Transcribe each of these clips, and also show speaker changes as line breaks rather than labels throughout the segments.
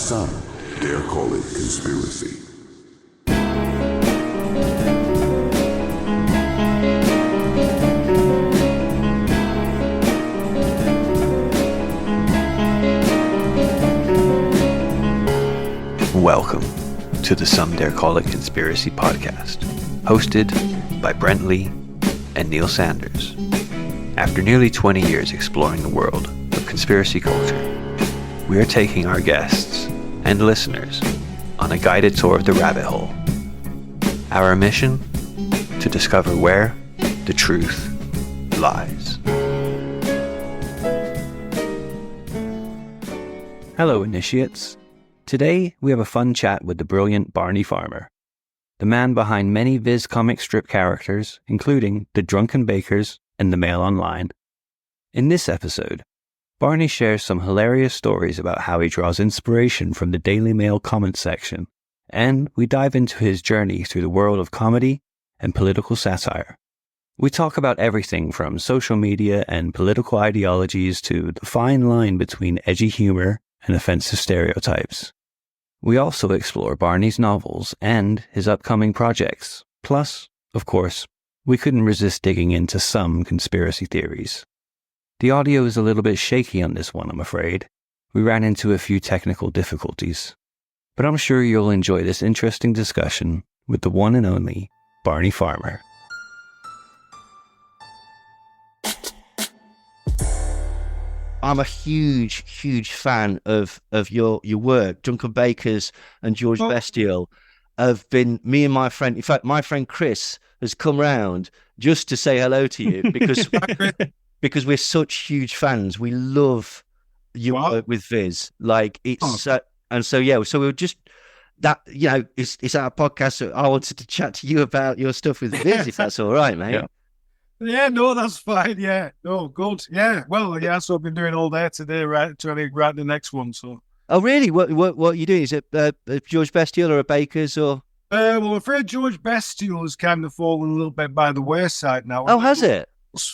some dare call it conspiracy.
Welcome to the Some Dare Call It Conspiracy podcast, hosted by Brent Lee and Neil Sanders. After nearly 20 years exploring the world of conspiracy culture, we are taking our guests and listeners on a guided tour of the rabbit hole. Our mission? To discover where the truth lies. Hello, initiates. Today, we have a fun chat with the brilliant Barney Farmer, the man behind many Viz comic strip characters, including the Drunken Bakers and the Mail Online. In this episode, Barney shares some hilarious stories about how he draws inspiration from the Daily Mail comment section, and we dive into his journey through the world of comedy and political satire. We talk about everything from social media and political ideologies to the fine line between edgy humor and offensive stereotypes. We also explore Barney's novels and his upcoming projects. Plus, of course, we couldn't resist digging into some conspiracy theories. The audio is a little bit shaky on this one, I'm afraid. We ran into a few technical difficulties. But I'm sure you'll enjoy this interesting discussion with the one and only Barney Farmer.
I'm a huge fan of your work. Drunken Bakers and George Bestial have been, me and my friend, in fact, my friend Chris has come round just to say hello to you because we're such huge fans. We love your work with Viz. Like it's, and so, yeah, so we were just, that, you know, it's our podcast. So I wanted to chat to you about your stuff with Viz, if that's all right, mate.
Yeah, no, that's fine. Yeah, no, good. Yeah, well, yeah. So I've been doing all day today, right? Trying to write the next one. So.
Oh, really? What are you doing? Is it George Bestial or a Bakers or?
Well, I'm afraid George Bestial has kind of fallen a little bit by the wayside now.
Oh, has it?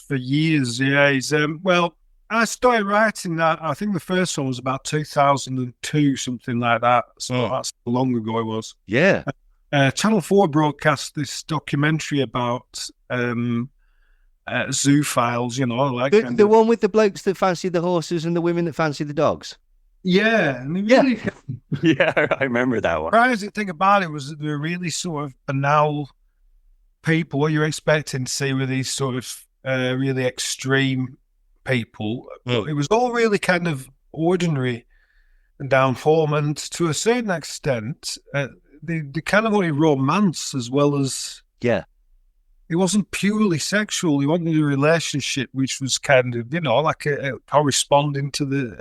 For years, yeah. He's well, I started writing that. I think the first one was about 2002, something like that. So that's how long ago it was.
Yeah.
Channel 4 broadcast this documentary about. Zoophiles, you know, like
the one with the blokes that fancy the horses and the women that fancy the dogs.
Yeah, and really,
yeah, I remember that one.
The surprising thing about it was that they were really sort of banal people. What you're expecting to see with these sort of really extreme people, it was all really kind of ordinary and down form, and to a certain extent, they kind of only romance as well as It wasn't purely sexual. He wanted a relationship which was kind of, you know, like a corresponding to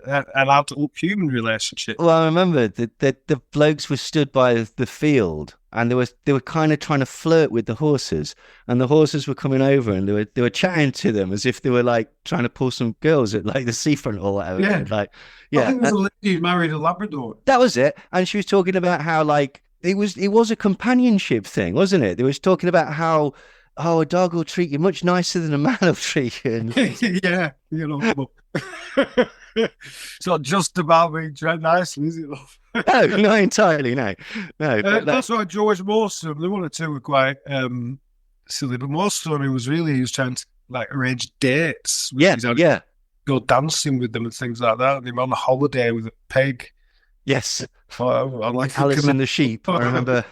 an adult human relationship.
Well, I remember that the blokes were stood by the field and they were kind of trying to flirt with the horses, and the horses were coming over and they were chatting to them as if they were like trying to pull some girls at like the seafront or whatever.
Yeah,
like
I think there was a lady who married a Labrador.
That was it, and she was talking about how like. It was a companionship thing, wasn't it? They was talking about how, a dog will treat you much nicer than a man will treat you.
Yeah, you know. It's not just about being treated nicely, is it, love?
No, not entirely, no.
That's why George Mawson, the one or two were quite silly, but Mawson, he was trying to like arrange dates. Go dancing with them and things like that. And they were on a holiday with a pig.
Yes.
Like
Alice and the sheep, I remember.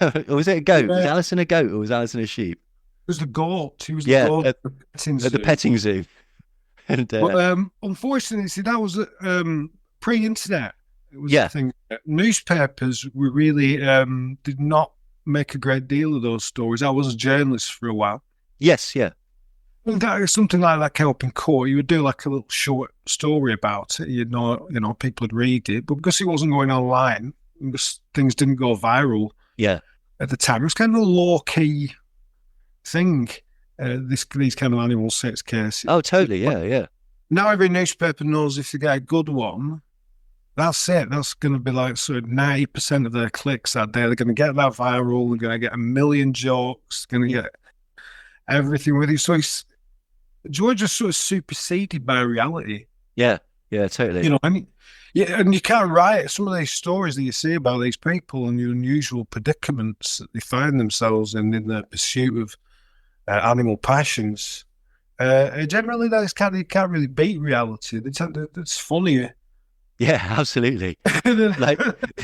Or was it a goat? Was Alice a goat or was Alice a sheep?
It was the goat. He was the goat
at the petting zoo. And,
but unfortunately, see, that was pre-internet. It was the thing. Newspapers were really did not make a great deal of those stories. I was a journalist for a while.
Yes, yeah.
Well, that is something like that came up in court. You would do like a little short story about it. You know, people would read it, but because it wasn't going online, because things didn't go viral.
Yeah.
At the time, it was kind of a low-key thing. These kind of animal sex cases.
Oh, totally. Yeah.
Now every newspaper knows if they get a good one, that's it. That's going to be like sort of 90% of their clicks that day. They're going to get that viral. They're going to get a million jokes. Going to get everything with it. So George is sort of superseded by reality.
Yeah, totally.
And Yeah, and you can't write some of these stories that you see about these people and the unusual predicaments that they find themselves in their pursuit of animal passions. Generally, you can't really beat reality. It's funnier.
Yeah, absolutely. Like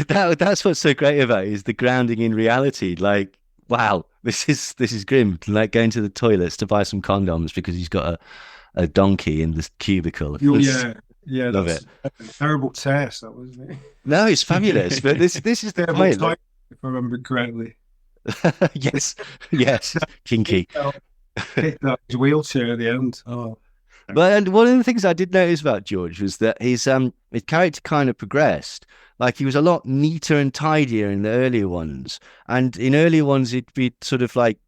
that's what's so great about it, is the grounding in reality. Like, wow, this is grim. Like going to the toilets to buy some condoms because he's got a donkey in the cubicle.
Yeah,
Love
that's
it.
a terrible test, that wasn't it?
No, it's fabulous. But this is the
Terrible
point.
type, if I remember correctly.
Yes, kinky.
Kicked out his wheelchair at the end. Oh,
But and one of the things I did notice about George was that his character kind of progressed. Like he was a lot neater and tidier in the earlier ones, and in earlier ones it'd be sort of like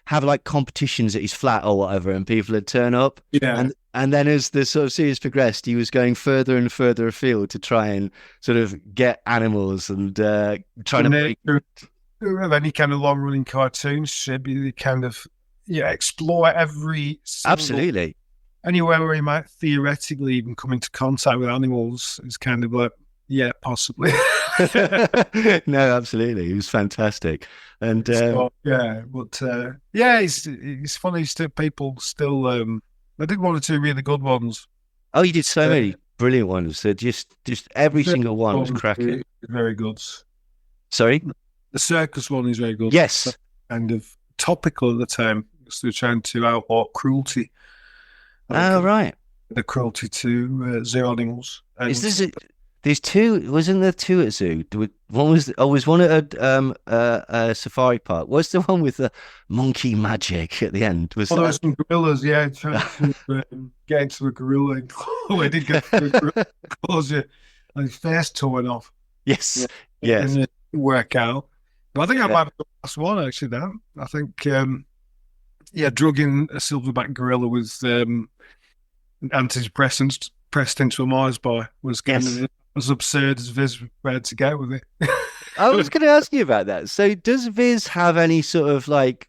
have like competitions at his flat or whatever, and people would turn up.
yeah.
And then as the sort of series progressed, he was going further and further afield to try and sort of get animals and trying to make.
Of any kind of long running cartoon strip, you kind of explore every single,
Absolutely.
anywhere where you might theoretically even come into contact with animals is kind of like, yeah, possibly.
No, absolutely. He was fantastic. And
So, yeah, but yeah, it's funny. People still. I did one or two really good ones.
oh, you did so many brilliant ones. So just every single one was cracking.
Very good.
Sorry?
The circus one is very good.
Yes.
Kind of topical at the time because they're trying to outlaw cruelty.
Oh, right.
The cruelty to zoo animals. And
Is this there's two? Wasn't there two at zoo? One was one at a safari park. What's the one with the monkey magic at the end? Was
there were
that?
some gorillas, yeah, trying to get into a gorilla. Oh, I did get to a gorilla because and his face torn off.
Yes,
Yeah,
yes.
and it didn't work out. But I think I
Yeah.
might be the last one actually. Now I think, drugging a silverback gorilla with antidepressants pressed into a Mars bar was kind
Yes.
of as absurd as Viz prepared to get with it.
I was going to ask you about that. So, does Viz have any sort of like?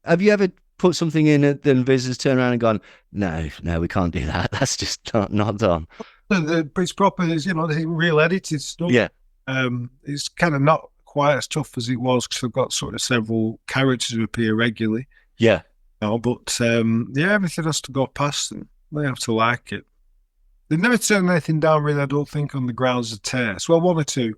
Have you ever put something in it, then Viz has turned around and gone, "No, we can't do that. That's just not done."
It's proper, it's real edited stuff.
Yeah.
It's kind of not quite as tough as it was because I've got sort of several characters who appear regularly.
Yeah.
But everything has to go past them. They have to like it. They've never turned anything down, really, I don't think, on the grounds of taste. Well, one or two.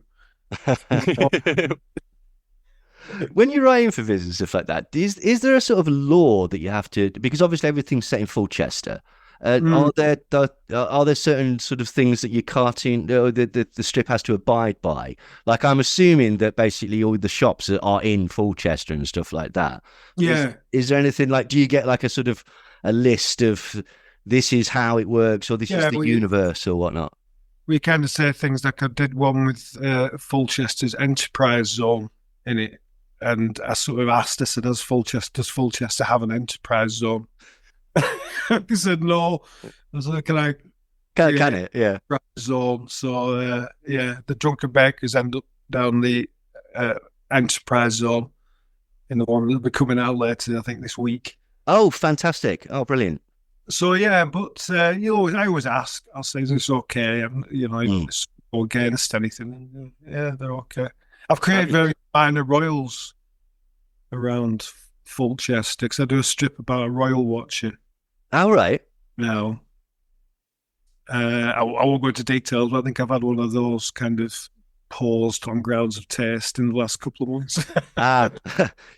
When you're writing for Viz and stuff like that, is there a sort of law that you have to? Because obviously everything's set in Fulchester. Are there certain sort of things that your cartoon or the strip has to abide by? Like I'm assuming that basically all the shops are in Fulchester and stuff like that.
Yeah.
Is there anything like? Do you get like a sort of a list of this is how it works, or this is the universe, or whatnot?
We kind of say things like I did one with Fulchester's Enterprise Zone in it, and I sort of asked, I said, does Fulchester have an Enterprise Zone? He said no. I was like, can it? Yeah. Zone. So the Drunken Bakers end up down the Enterprise Zone in the one that'll be coming out later, I think, this week.
Oh, fantastic! Oh, brilliant.
So yeah, but I always ask. I'll say, is this okay? It's okay against anything. Yeah, they're okay. I've created very minor royals around Fulchester because I do a strip about a royal watcher.
All right.
Now, I won't go into details, but I think I've had one of those kind of paused on grounds of taste in the last couple of months.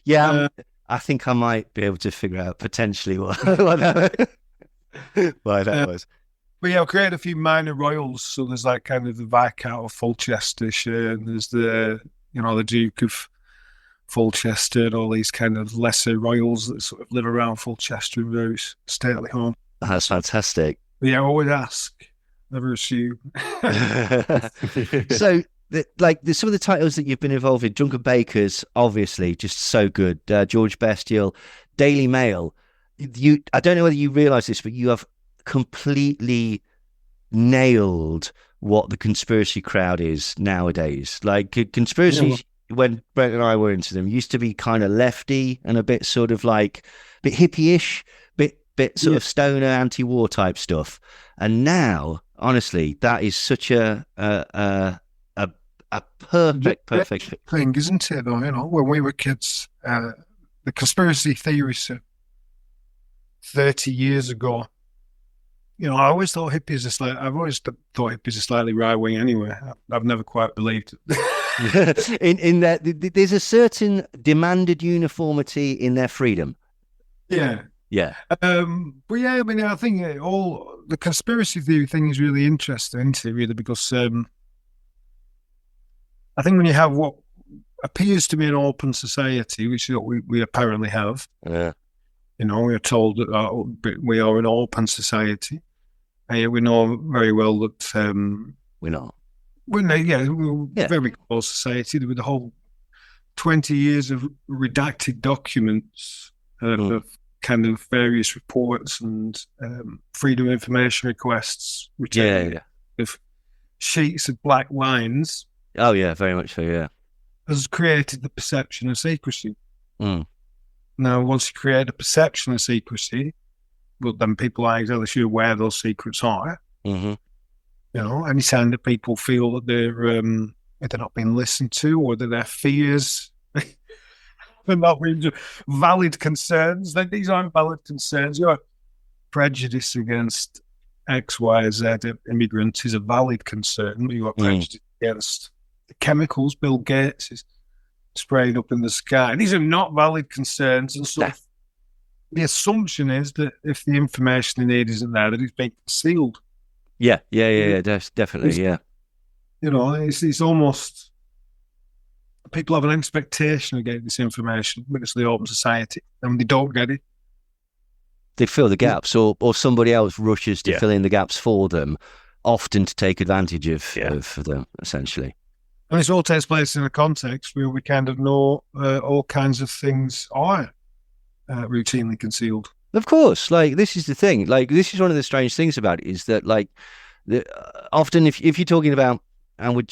Yeah, I think I might be able to figure out potentially why that was.
But yeah, I've created a few minor royals. So there's like kind of the Viscount of Fulchestershire, and there's the Duke of Fulchester, and all these kind of lesser royals that sort of live around Fulchester in various stately homes.
That's fantastic.
But yeah, I always ask, never assume.
So, some of the titles that you've been involved in, Drunken Bakers, obviously, just so good. George Bestial, Daily Mail. I don't know whether you realise this, but you have completely nailed what the conspiracy crowd is nowadays. Like conspiracies, when Brent and I were into them, used to be kind of lefty and a bit sort of like bit hippie-ish, bit sort of stoner anti-war type stuff. And now Honestly, that is such a perfect
thing, isn't it? Though, when we were kids, the conspiracy theories 30 years ago. I always thought hippies I've always thought hippies are slightly right wing. Anyway, I've never quite believed
it. in that there's a certain demanded uniformity in their freedom.
Yeah.
Yeah.
But yeah, I mean, I think all the conspiracy theory thing is really interesting, isn't it? Really, because I think when you have what appears to be an open society, which is what we apparently have.
Yeah.
We are told that we are an open society. We know very well that
we're not.
We're very close society with the whole 20 years of redacted documents of kind of various reports and freedom of information requests, with sheets of black lines.
Oh yeah, very much so. Yeah,
has created the perception of secrecy.
Mm.
Now, once you create a perception of secrecy, well, then people aren't exactly sure where those secrets are.
Mm-hmm.
Anytime that people feel that they're not being listened to, or that their fears are not being valid concerns, then these aren't valid concerns. Your prejudice against X, Y, Z immigrants is a valid concern. You are prejudice against the chemicals Bill Gates is spraying up in the sky. These are not valid concerns, and so the assumption is that if the information they need isn't there, that it's being concealed.
Yeah, definitely, yeah.
It's almost people have an expectation of getting this information when it's the open society, and when they don't get it,
they fill the gaps, or somebody else rushes to fill in the gaps for them, often to take advantage of them, essentially.
And this all takes place in a context where we kind of know all kinds of things are routinely concealed.
Of course, this is the thing. This is one of the strange things about it, is that often if you're talking about, and we're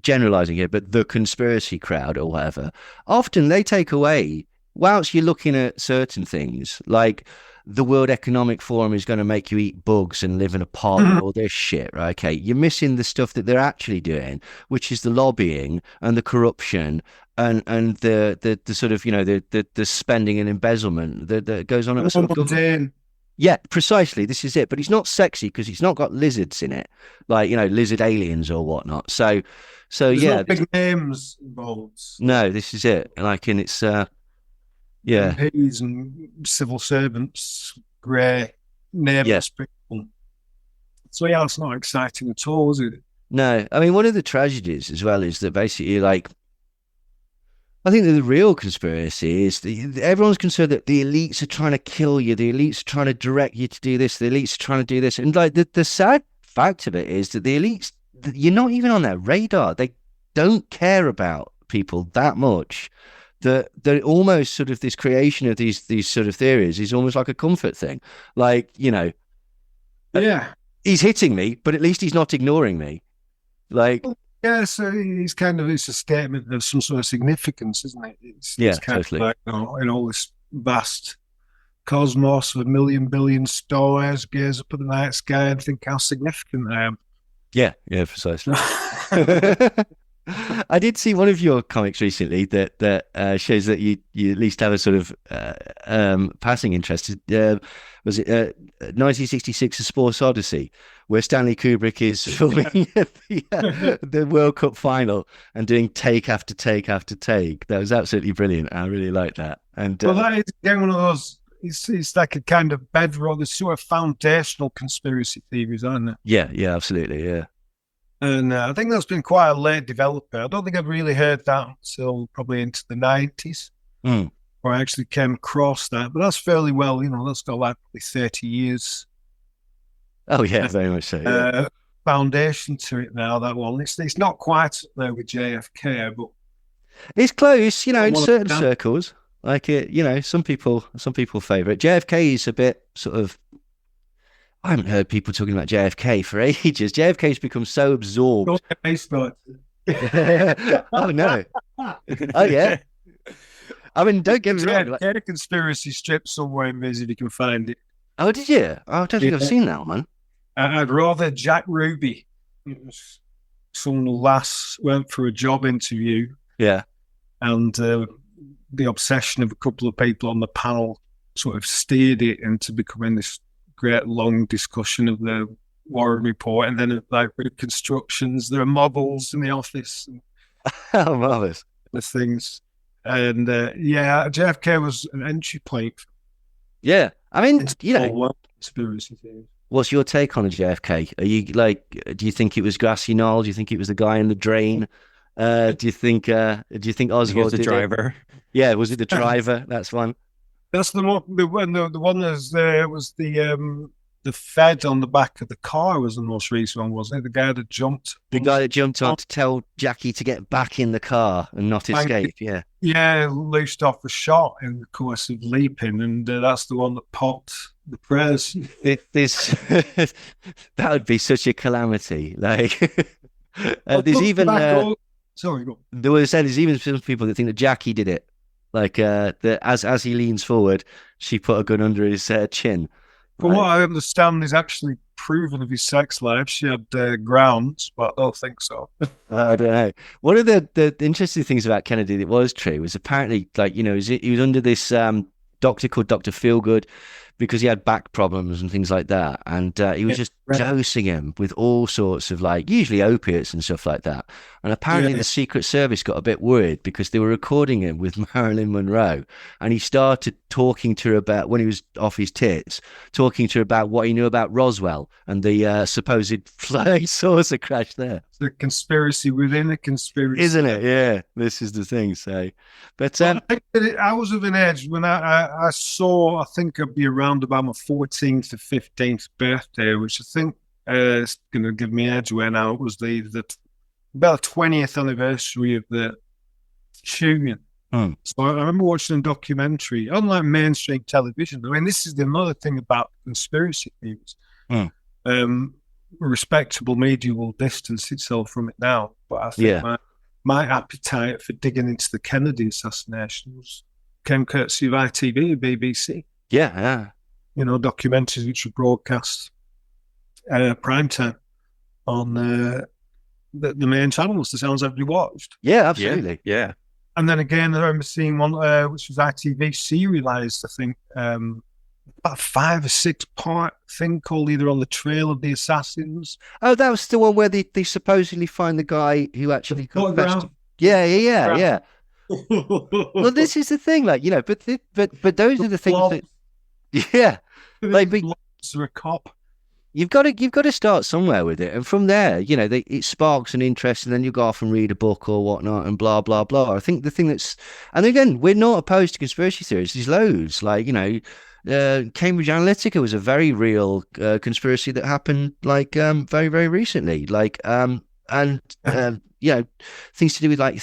generalizing here, but the conspiracy crowd or whatever, often they take away, whilst you're looking at certain things, like the World Economic Forum is going to make you eat bugs and live in a pot and all this shit, right? Okay, you're missing the stuff that they're actually doing, which is the lobbying and the corruption and the sort of, the spending and embezzlement that goes on at a sort of government. Yeah, precisely. This is it. But it's not sexy because it's not got lizards in it, lizard aliens or whatnot. So
there's no big names involved.
No, this is it. And it's
MPs and civil servants, grey neighbours people. So it's not exciting at all, is it?
No, I mean, one of the tragedies as well is that basically, I think that the real conspiracy is everyone's concerned that the elites are trying to kill you, the elites are trying to direct you to do this, the elites are trying to do this, and the sad fact of it is that the elites, you're not even on their radar. They don't care about people that much. That almost sort of this creation of these sort of theories is almost like a comfort thing. He's hitting me, but at least he's not ignoring me.
So it's a statement of some sort of significance, isn't it? It's kind
totally.
Of in all this vast cosmos of 1,000,000 billion stars, gaze up at the night sky and think how significant I am.
Yeah, precisely. I did see one of your comics recently that shows that you at least have a sort of passing interest. Was it 1966: A Sports Odyssey, where Stanley Kubrick is filming the World Cup final and doing take after take after take? That was absolutely brilliant. I really liked that. And
that is again one of those. It's like a kind of bedrock, the sort of foundational conspiracy theories, aren't it?
Yeah, absolutely, yeah.
And I think that's been quite a late developer. I don't think I've really heard that until probably into the 90s, where I actually came across that. But that's fairly well, that's got like probably 30 years.
Oh, yeah, very much so. Yeah.
Foundation to it now, that one. It's not quite up there with JFK, but
it's close, in certain circles. Some people favour it. JFK is a bit sort of. I haven't heard people talking about JFK for ages. JFK's become so absorbed. Oh, no. Oh, yeah. I mean, don't get me wrong.
Get a conspiracy strip somewhere in Viz if you can find it.
Oh, did you? I don't think I've seen that one.
I'd rather Jack Ruby. It was someone who last went for a job interview,
Yeah.
and the obsession of a couple of people on the panel sort of steered it into becoming this great long discussion of the Warren Report, and then like with constructions, there are models in the office and
Oh, marvelous.
the things. And JFK was an entry point.
Yeah. I mean,
Conspiracy theories.
what's your take on JFK? Are you like, do you think it was Grassy Knoll? Do you think it was the guy in the drain? Do you think Oswald
was the
did
driver.
it? Yeah, was it the driver? That's one.
That's the one. The one that was the Fed on the back of the car was the most recent one, wasn't it? The guy that jumped.
The guy that jumped on to tell Jackie to get back in the car and not escape. Yeah.
Yeah, loosed off a shot in the course of leaping, and that's the one that popped the press.
This that would be such a calamity. Like, there's even
sorry, go on.
there's even some people that think that Jackie did it. Like, that as he leans forward, she put a gun under his chin.
From what I understand, he's actually proven of his sex life. She had grounds, but I don't think so.
I don't know. One of the interesting things about Kennedy that was true was apparently, like, he was under this doctor called Dr. Feelgood because he had back problems and things like that. And he was just dosing him with all sorts of, like, usually opiates and stuff like that. And apparently the Secret Service got a bit worried because they were recording him with Marilyn Monroe. And he started talking to her about, when he was off his tits, talking to her about what he knew about Roswell and the supposed flying saucer crash there.
It's a conspiracy within a conspiracy.
Isn't it? Yeah, this is the thing. So, but
I think that I was of an age when I saw, I think I'd be around about my 14th or 15th birthday, which I think is going to give me edge away now. It was the about 20th anniversary of the shooting. So I remember watching a documentary, unlike mainstream television. I mean, this is another thing about conspiracy theories. Respectable media will distance itself from it now, but I think my appetite for digging into the Kennedy assassinations came courtesy of ITV and BBC.
Yeah.
Documentaries which were broadcast prime time on the main channels, the channels everybody watched.
Yeah, absolutely.
Yeah.
And then again, I remember seeing one which was ITV serialized, I think, about 5 or 6 part thing called either On the Trail of the Assassins.
Oh, that was the one where they supposedly find the guy who actually confessed. Yeah. Well, this is the thing, like, but those are the things that, like,
are a cop.
You've got to start somewhere with it, and from there, it sparks an interest, and then you go off and read a book or whatnot, and blah blah blah. I think the thing and again, we're not opposed to conspiracy theories. There's loads, like, Cambridge Analytica was a very real conspiracy that happened, like, very very recently, like, things to do with, like,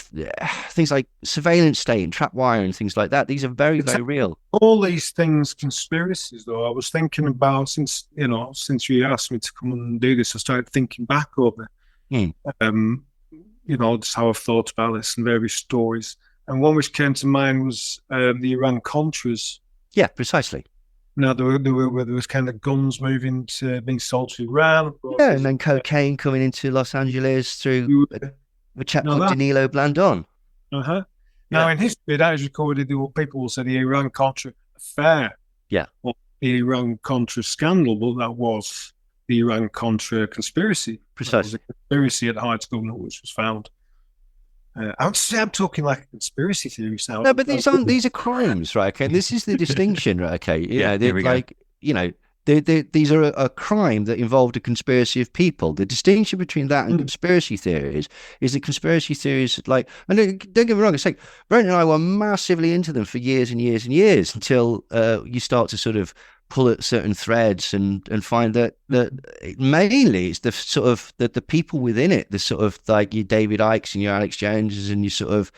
things like surveillance state and trap wire and things like that. These are very very real.
All these things conspiracies, though. I was thinking about, since you asked me to come and do this, I started thinking back over just how I've thought about this and various stories, and one which came to mind was the Iran Contras.
Yeah, precisely.
Now, there was kind of guns being sold to Iran.
Yeah, and then cocaine coming into Los Angeles through a chap called Danilo Blandon.
Now, in history, that is recorded. People will say the Iran-Contra affair.
Yeah.
Or the Iran-Contra scandal, but that was the Iran-Contra conspiracy.
Precisely.
It was a conspiracy at the height of government, which was found. I would say I'm talking like a conspiracy theory now.
No, but these are crimes, right? Okay, this is the distinction, right? Okay, these are a crime that involved a conspiracy of people. The distinction between that and conspiracy theories is that conspiracy theories, like, and don't get me wrong, it's like Brent and I were massively into them for years and years and years until you start to sort of pull at certain threads and find that mainly it's the sort of the people within it, the sort of like your David Icke's and your Alex Joneses and your sort of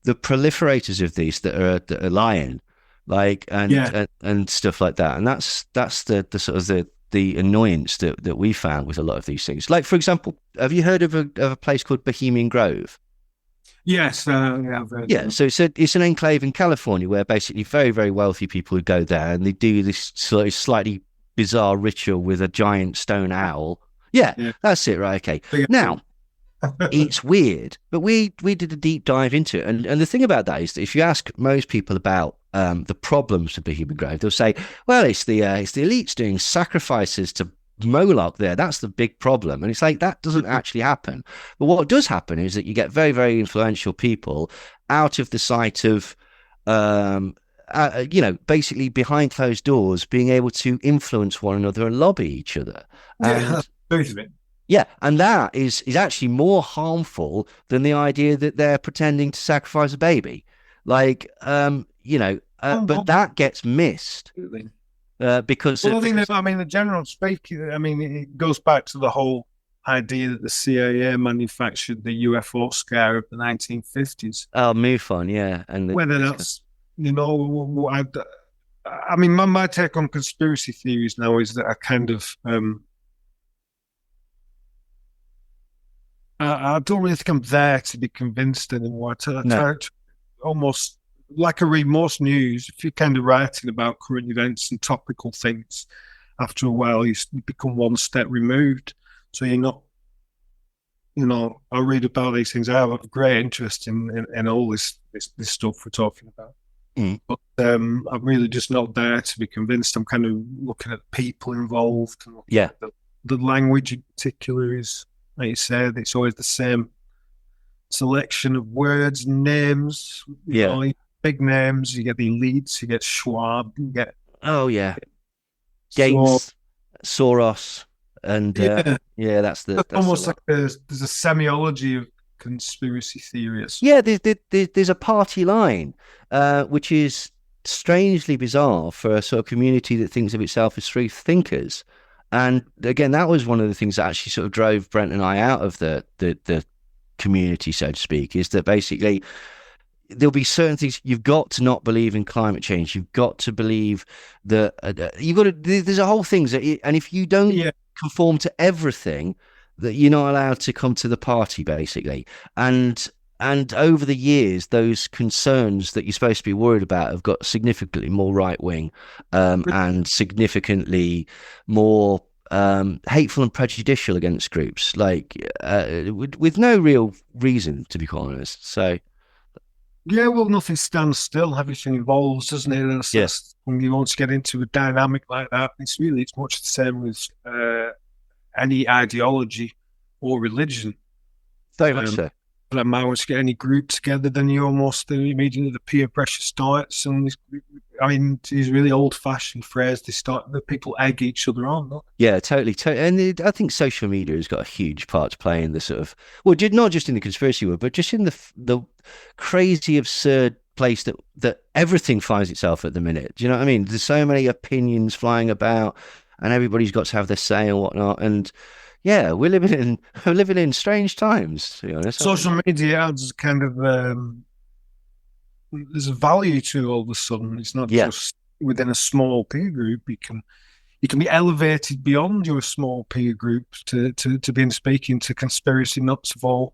the proliferators of these that are lying, like, and stuff like that. And that's the sort of the annoyance that we found with a lot of these things. Like, for example, have you heard of a place called Bohemian Grove?
Yes,
yeah. So it's an enclave in California where basically very, very wealthy people would go there and they do this slightly bizarre ritual with a giant stone owl. Yeah. That's it, right? Okay. Now, it's weird, but we did a deep dive into it, and the thing about that is that if you ask most people about the problems of the human grave, they'll say, well, it's the elites doing sacrifices to Moloch there. That's the big problem. And it's like, that doesn't actually happen. But what does happen is that you get very, very influential people out of the sight of, basically behind closed doors, being able to influence one another and lobby each other. And that is actually more harmful than the idea that they're pretending to sacrifice a baby. But that gets missed. Because
the general speaking, it goes back to the whole idea that the CIA manufactured the UFO scare of the 1950s.
Oh, MUFON, yeah, and
whether that's my take on conspiracy theories now is that I kind of I don't really think I'm there to be convinced anymore. I almost. Like I read most news, if you're kind of writing about current events and topical things, after a while you become one step removed. So you're not, I read about these things. I have a great interest in all this stuff we're talking about. But I'm really just not there to be convinced. I'm kind of looking at people involved.
Yeah.
The language in particular is, like you said, it's always the same selection of words and names. Big names, you get the elites, you get Schwab, you get
Gates, Soros, and that's
almost like there's a semiology of conspiracy theories.
Yeah, there's a party line, which is strangely bizarre for a sort of community that thinks of itself as free thinkers. And again, that was one of the things that actually sort of drove Brent and I out of the community, so to speak, is that basically there'll be certain things you've got to not believe in climate change. You've got to believe that there's a whole thing and if you don't conform to everything, that you're not allowed to come to the party, basically. And over the years, those concerns that you're supposed to be worried about have got significantly more right wing, and significantly more hateful and prejudicial against groups, with no real reason, to be quite honest. So.
Yeah, well, nothing stands still. Everything evolves, doesn't it? And yes. When you want to get into a dynamic like that, it's much the same with any ideology or religion.
Very much so.
But once you get any group together, then you almost immediately the peer pressure starts. And these really old-fashioned phrase, the people egg each other on. Don't they?
Yeah, totally. And I think social media has got a huge part to play in the sort of, not just in the conspiracy world, but just in the crazy, absurd place that everything finds itself at the minute. Do you know what I mean? There's so many opinions flying about, and everybody's got to have their say and whatnot. And yeah, we're living in strange times, to be honest.
Social media adds kind of there's a value to all of a sudden. It's not just within a small peer group. You can be elevated beyond your small peer group to being speaking to conspiracy nuts of all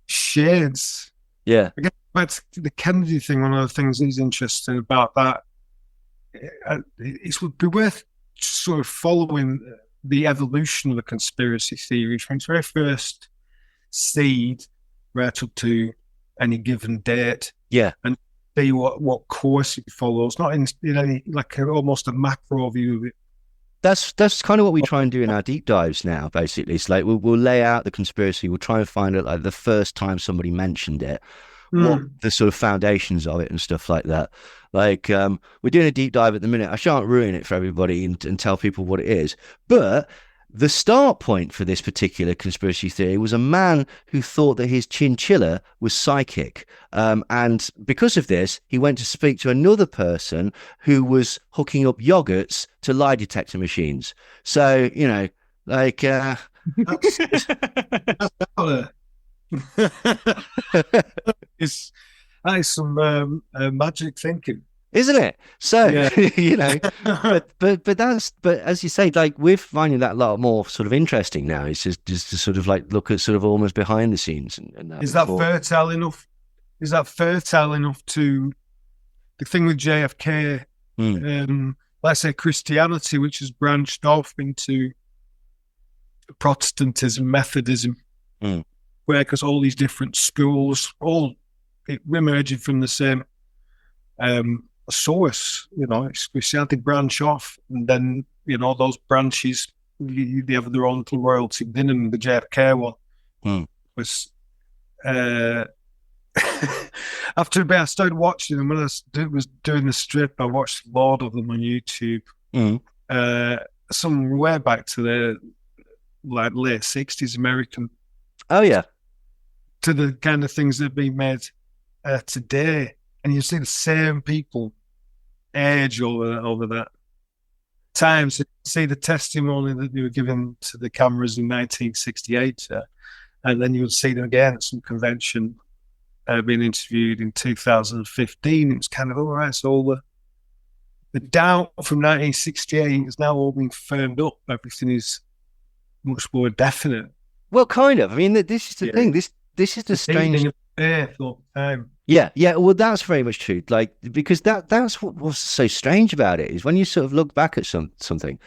shades.
Yeah.
Again, back to the Kennedy thing, one of the things that is interesting about that, it would be worth sort of following the evolution of the conspiracy theory from its very first seed right up to any given date.
Yeah.
And see what course it follows, not in any, almost a macro view of it.
That's kind of what we try and do in our deep dives now, basically. It's like we'll lay out the conspiracy, we'll try and find out the first time somebody mentioned it, what the sort of foundations of it and stuff like that. We're doing a deep dive at the minute. I shan't ruin it for everybody and tell people what it is. But the start point for this particular conspiracy theory was a man who thought that his chinchilla was psychic. And because of this, he went to speak to another person who was hooking up yogurts to lie detector machines. So,
that is some magic thinking,
isn't it? So but as you say, we're finding that a lot more sort of interesting now. It's just to sort of look at sort of almost behind the scenes and that.
Is that fertile enough? Is that fertile enough to the thing with JFK? let's say, Christianity, which has branched off into Protestantism, Methodism, where because all these different schools, all emerging from the same source, it's Christianity branch off, and then those branches they have their own little royalty within them. The JFK one was after a bit I started watching them when I was doing the strip. I watched a lot of them on YouTube. Some way back to the late 60s American.
Oh yeah,
to the kind of things that have been made today, and you see the same people age over that time. So you see the testimony that they were given to the cameras in 1968, and then you would see them again at some convention being interviewed in 2015. It was kind of all right. So all the doubt from 1968 is now all being firmed up. Everything is much more definite.
Well, kind of. I mean, this is the thing. This is the strange. Yeah. Well, that's very much true. Like, because that's what was so strange about it is when you sort of look back at something.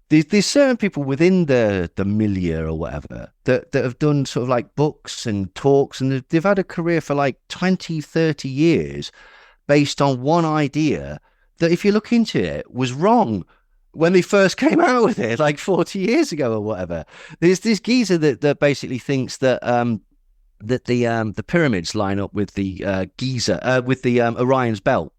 There's certain people within the milieu or whatever that have done sort of like books and talks, and they've had a career for like 20, 30 years based on one idea that, if you look into it, was wrong when they first came out with it, like 40 years ago or whatever. There's this geezer that basically thinks that the pyramids line up with the Orion's belt,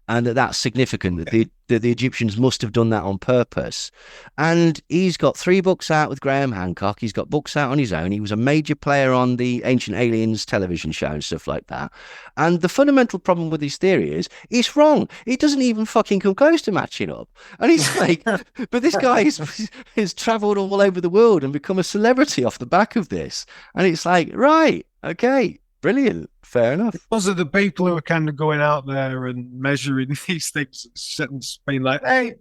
and that's significant, that the Egyptians must have done that on purpose. And he's got 3 books out with Graham Hancock. He's got books out on his own. He was a major player on the Ancient Aliens television show and stuff like that. And the fundamental problem with his theory is it's wrong. It doesn't even fucking come close to matching up. And he's like, but this guy has traveled all over the world and become a celebrity off the back of this. And it's like, right, okay, brilliant, fair enough.
Those are the people who are kind of going out there and measuring these things and being like, hey,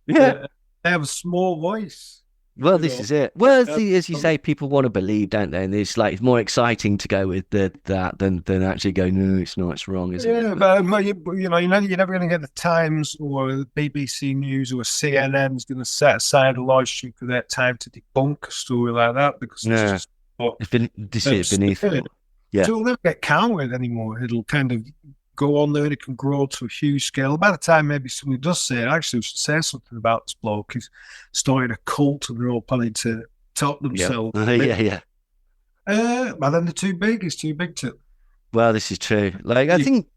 they have a small voice.
Well, this is it. Well, as you say, people want to believe, don't they? And it's like, it's more exciting to go with that than actually go, no, it's not, it's wrong, is it?
Yeah, but you're never going to get the Times or the BBC News or CNN is going to set aside a large chunk of their time to debunk a story like that, because
it's beneath it. Yeah.
So it'll never get counted anymore. It'll kind of go on there and it can grow to a huge scale. By the time maybe somebody does say it, actually we should say something about this bloke. He's started a cult and they're all planning to top themselves.
Yeah.
But then they're too big. It's too big to.
Well, this is true. Like, I think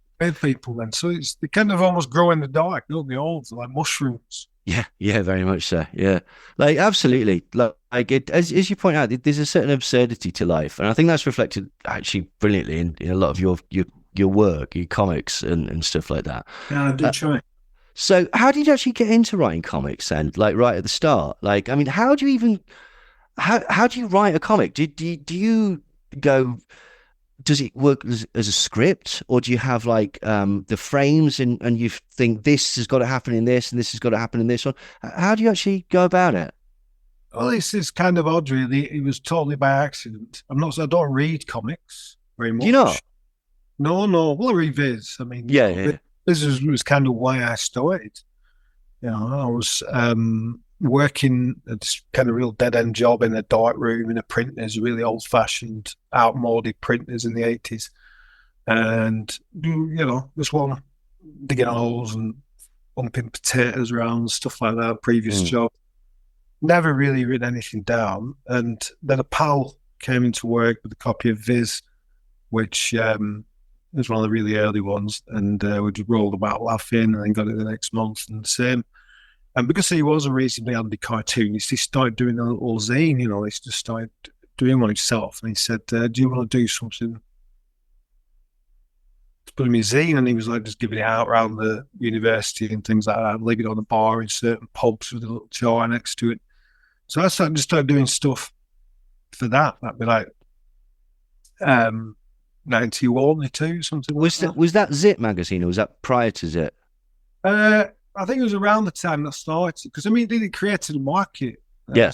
people then. So they kind of almost grow in the dark, don't they? All like mushrooms.
Yeah, very much so. Yeah, like absolutely. Like it, as you point out, there's a certain absurdity to life, and I think that's reflected actually brilliantly in a lot of your work, your comics and stuff like that.
Yeah, I do try.
So, how did you actually get into writing comics then? Like right at the start? Like, I mean, how do you write a comic? Do you go? Does it work as a script, or do you have like the frames and you think this has got to happen in this and this has got to happen in this one? How do you actually go about it?
Well, this is kind of odd, really. It was totally by accident. I don't read comics very much.
Do you not?
No. Well, I read Viz. I mean, this was kind of why I started. I was working at this kind of real dead-end job in a dark room in a printers, really old-fashioned, outmoded printers in the 80s. And, just one digging holes and bumping potatoes around, stuff like that, previous job. Never really written anything down. And then a pal came into work with a copy of Viz, which was one of the really early ones. And we just rolled about laughing and then got it the next month and the same. And because he was a reasonably handy cartoonist, he started doing a little zine, he just started doing one himself. And he said, do you want to do something to put in my zine? And he was like, just giving it out around the university and things like that, leave it on the bar in certain pubs with a little jar next to it. So I started doing stuff for that. That'd be like 91, 92, something like that.
Was that Zit magazine, or was that prior to Zit?
I think it was around the time that started, because it created a market.
Yeah.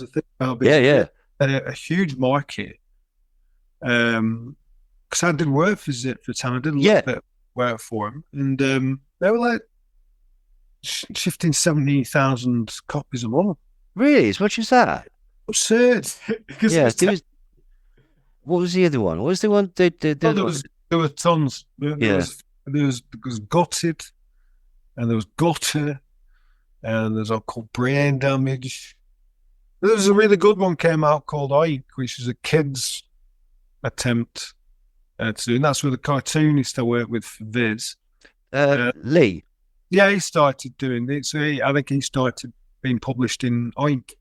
A huge market. Because I did work for Zit for a time. I did a little bit of work for him, and they were like, shifting 17,000 copies a month.
Really? As much as that?
Absurd. Because
Yeah. What was the other one? What was the one? There
were tons. There
Yeah.
was gutted, and there was gutter, and there's all called brain damage. There was a really good one came out called Oink, which is a kid's attempt to, and that's with a cartoonist I work with for Viz.
Lee.
Yeah, he started doing it. So I think he started being published in Oink.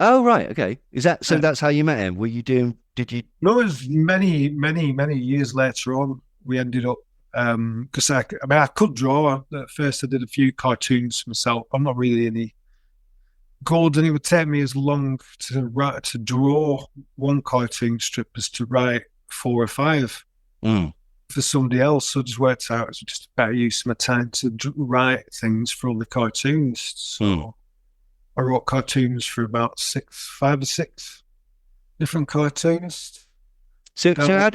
Oh, right. Okay. Is that so? That's how you met him? Were you doing? Did you?
No, it was many years later on. We ended up because I could draw. At first, I did a few cartoons myself. I'm not really any good, and it would take me as long to draw one cartoon strip as to write 4 or 5 for somebody else. So it just worked out. It's just a better use of my time to write things for all the cartoonists. So I wrote cartoons for about 5 or 6 different cartoonists.
So how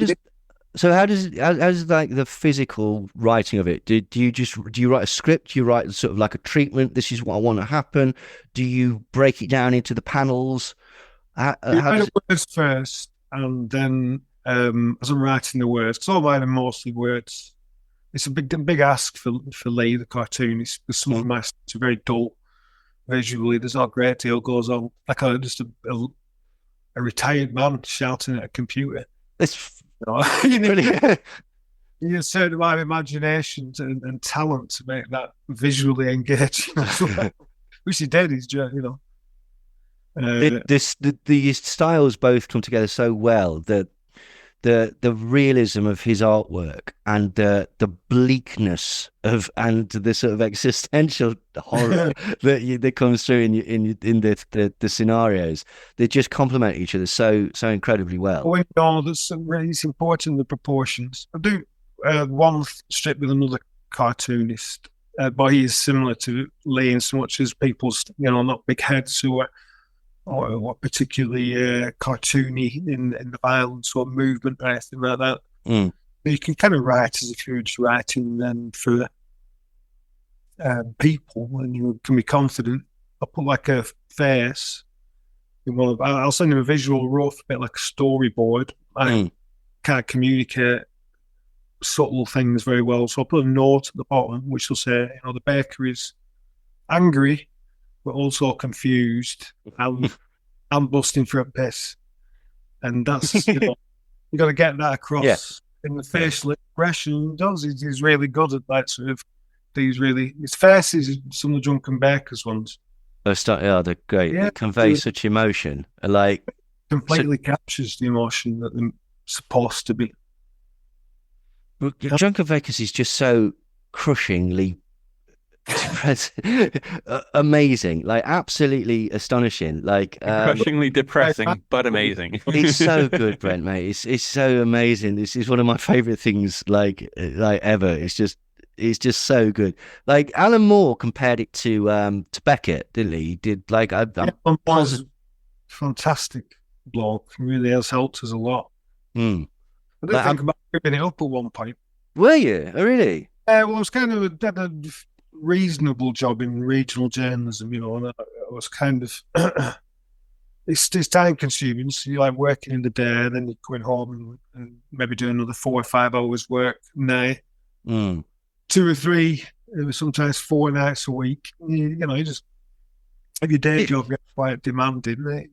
does like the physical writing of it? Do you write a script? Do you write sort of like a treatment? This is what I want to happen. Do you break it down into the panels?
I write the words first, and then as I'm writing the words, because all mine are mostly words. It's a big ask for Lee, the cartoonist, because some of my scripts are very dull visually. There's not a great deal goes on. Like just a retired man shouting at a computer.
It's
you need a certain amount of imagination and talent to make that visually engaging, which he did. He's
the styles both come together so well that the realism of his artwork and the bleakness of and the sort of existential horror that comes through in the scenarios, they just complement each other so incredibly well.
It's important, the proportions. I do one strip with another cartoonist, but he is similar to Lee in so much as people's not big heads who are or particularly cartoony in the violence or movement or anything like that. You can kind of write as if you're just writing them for people, and you can be confident. I'll put like a face in one of. I'll send him a visual rough, a bit like a storyboard. I can't communicate subtle things very well, so I'll put a note at the bottom which will say, the baker is angry, but also confused, and I'm busting for a piss. And that's, you got to get that across in the facial expression. He's really good at that sort of, his face is some of the Drunken Bakers ones.
They're great. They convey such emotion.
Completely captures the emotion that they're supposed to be.
Drunken Bakers is just so crushingly amazing, absolutely astonishing,
crushingly depressing but amazing.
It's so good, Brent, mate. It's so amazing. This is one of my favorite things ever. It's just so good. Alan Moore compared it to Beckett, didn't he? He did I'm
positive. Fantastic blog. He really has helped us a lot. I did think about giving it up at one point.
Were you? Oh, really?
Well, I was kind of a reasonable job in regional journalism, and I was kind of it's time consuming. So you're working in the day, and then you're going home and maybe doing another 4 or 5 hours work night, 2 or 3, sometimes 4 nights a week. You just if your day job gets quite demanding.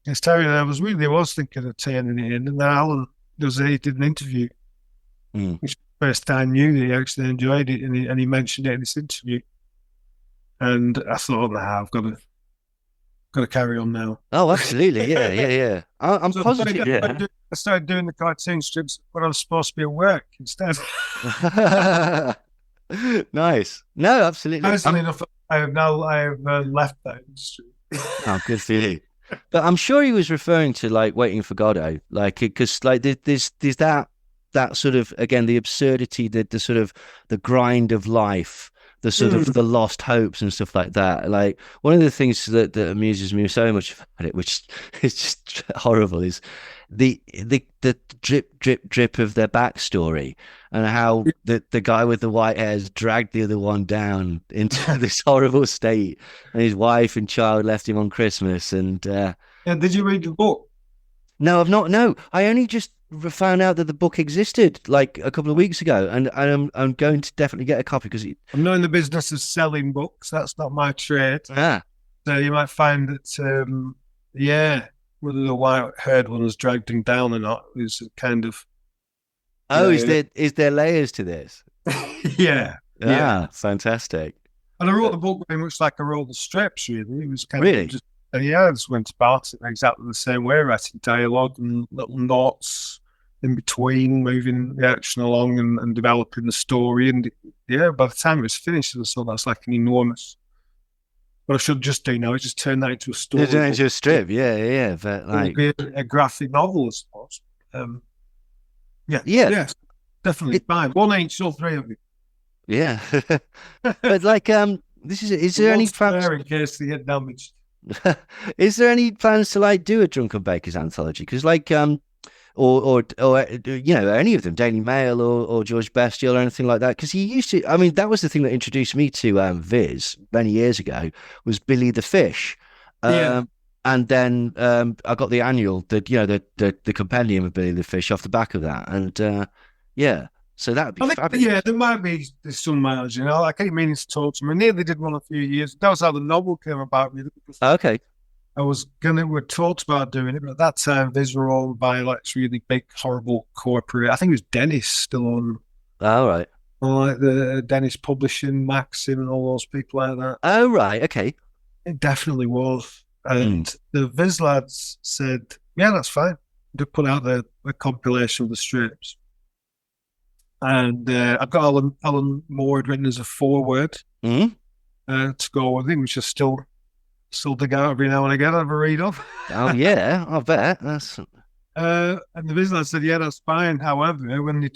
It's terrible. I was thinking of turning it in, and then Alan he did an interview, which first I knew that he actually enjoyed it, and he mentioned it in this interview, and I thought, I've got to carry on now.
Oh, absolutely, yeah. I'm positive.
I started doing the cartoon strips when I was supposed to be at work instead.
Nice. No, absolutely.
Honestly enough, I have left that industry.
Oh, good for you. But I'm sure he was referring to Waiting for Godot, because there's that sort of, again, the absurdity, the sort of the grind of life, the sort of the lost hopes and stuff like that. Like one of the things that amuses me so much about it, which is just horrible, is the drip drip drip of their backstory and how the guy with the white hairs dragged the other one down into this horrible state, and his wife and child left him on Christmas. And
did you read the book?
no, I've not. No, I only just found out that the book existed like a couple of weeks ago, and I'm going to definitely get a copy because
I'm not in the business of selling books. That's not my trade.
Ah.
So you might find that, whether the white-haired one was dragged him down or not is kind of.
Oh, is there layers to this?
Yeah.
Fantastic.
And I wrote the book very much like I wrote the strips. Really, it was kind
Really?
of just. I just went about it exactly the same way, writing dialogue and little notes in between, moving the action along and developing the story. And by the time it was finished, I thought that's like an enormous. What I should just do now is just turn that into a story.
Into a strip, yeah. But like
a graphic novel, I suppose.
Yeah,
definitely. Fine. 1 inch, all three of you.
Yeah, but like is there any plans?
In case they get damaged.
Is there any plans to like do a Drunken Bakers anthology? Because like or any of them, Daily Mail or George Bestial or anything like that? Because he used to. I mean, that was the thing that introduced me to Viz many years ago was Billy the Fish. And then I got the annual, the compendium of Billy the Fish off the back of that, and so that would be fabulous.
Yeah, there might be some miles, I keep meaning to talk to him. I nearly did one a few years. That was how the novel came about. Really,
okay.
we talked about doing it, but at that time, these were owned by like really big, horrible corporate. I think it was Dennis still on.
Oh, right.
Like the Dennis Publishing, Maxim, and all those people like that.
Oh, right. Okay.
It definitely was. And the Viz lads said, yeah, that's fine. They put out the compilation of the strips. And I've got Alan Moore written as a foreword to go with him, which is still dig out every now and again. I have a read of.
Oh yeah, I bet. That's.
And the business said, yeah, that's fine. However, when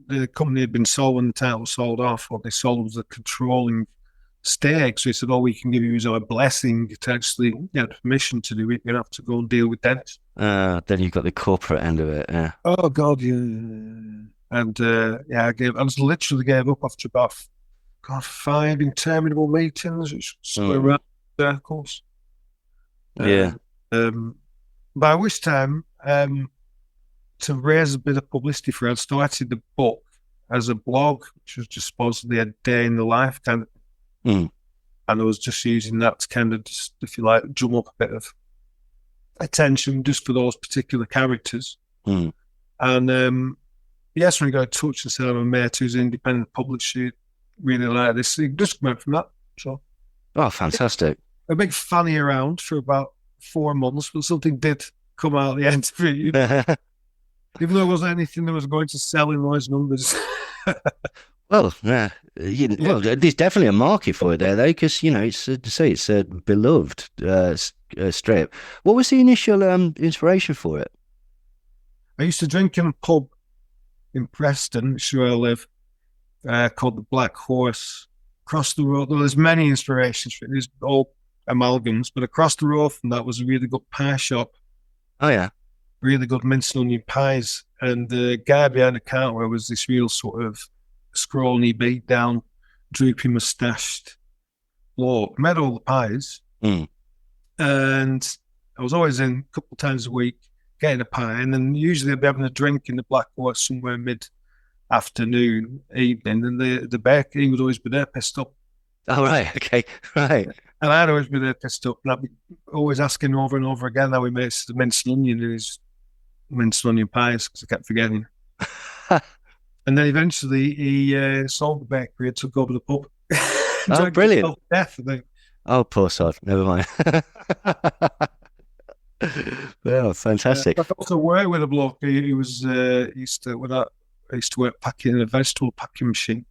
the company had been sold, when the title was sold off, what they sold was a controlling stake. So he said, we can give you our blessing to actually get permission to do it. You're going to have to go and deal with Dennis.
Then you've got the corporate end of it, yeah.
Oh, God, yeah. And, I was literally gave up after about, 5 interminable meetings, which were around circles.
Yeah.
By which time, to raise a bit of publicity for it, I started the book as a blog, which was just supposedly a day in the life kind of. And I was just using that to kind of just, if you like, drum up a bit of attention just for those particular characters. And yes, when I got in touch and said I'm a mate who's an independent publisher, really like this. It just came out from that. So,
fantastic!
A big fanny around for about 4 months, but something did come out at the end of it. Even though it wasn't anything that was going to sell in those numbers.
Well, there's definitely a market for it there, though, because it's a beloved strip. What was the initial inspiration for it?
I used to drink in a pub in Preston, which is where I live, called the Black Horse. Across the road, there's many inspirations for it. There's all amalgams, but across the road from that was a really good pie shop.
Oh yeah,
really good mince and onion pies. And the guy behind the counter was this real sort of scrawny, beat down, droopy moustached bloke. Made all the pies, and I was always in a couple of times a week getting a pie, and then usually I'd be having a drink in the Black Horse somewhere mid-afternoon, evening, and the baker, he would always be there pissed up.
Oh, right, okay, right.
And I'd always be there pissed up, and I'd be always asking over and over again how he makes the mince and onion in his mince and onion pies, because I kept forgetting. And then eventually he sold the bakery and took over the pub.
Oh, brilliant.
Death, I think.
Oh, poor sod, never mind. Oh, fantastic.
I also worked with a bloke. He used to work packing in a vegetable packing machine,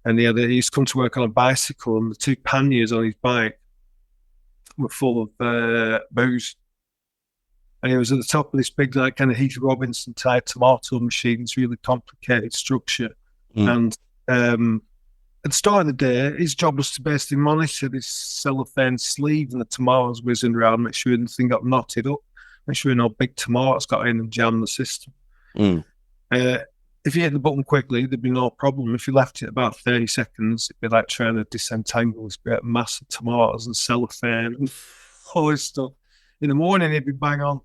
and he used to come to work on a bicycle, and the 2 panniers on his bike were full of booze. And he was at the top of this big, like, kind of Heath Robinson type tomato machine. It's really complicated structure, and at the start of the day, his job was to basically monitor this cellophane sleeve and the tomatoes whizzing around, make sure anything got knotted up, make sure no big tomatoes got in and jammed the system. If you hit the button quickly, there'd be no problem. If you left it about 30 seconds, it'd be like trying to disentangle this great mass of tomatoes and cellophane and all this stuff. In the morning, he'd be bang on.